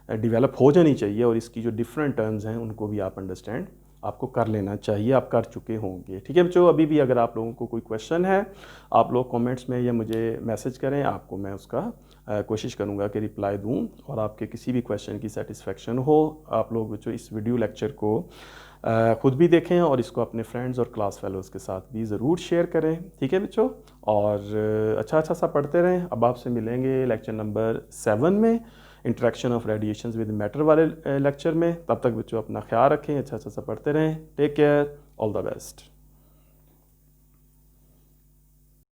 डेवलप हो जानी चाहिए, और इसकी जो डिफरेंट टर्म्स हैं उनको भी आप अंडरस्टैंड आपको कर लेना चाहिए, आप कर चुके होंगे। ठीक है बच्चों, अभी भी अगर आप लोगों को कोई क्वेश्चन है आप लोग कमेंट्स में या मुझे मैसेज करें, आपको मैं उसका कोशिश करूंगा कि रिप्लाई दूं, और आपके किसी भी क्वेश्चन की सेटिस्फेक्शन हो। आप लोग बच्चों इस वीडियो लेक्चर को ख़ुद भी देखें और इसको अपने फ्रेंड्स और क्लास फेलोज़ के साथ भी ज़रूर शेयर करें। ठीक है बच्चों, और अच्छा सा पढ़ते रहें। अब आपसे मिलेंगे लेक्चर नंबर 7 में, interaction of radiations with matter वाले लेक्चर में। तब तक बच्चों अपना ख्याल रखें, अच्छा सा पढ़ते रहें। Take care, all the best.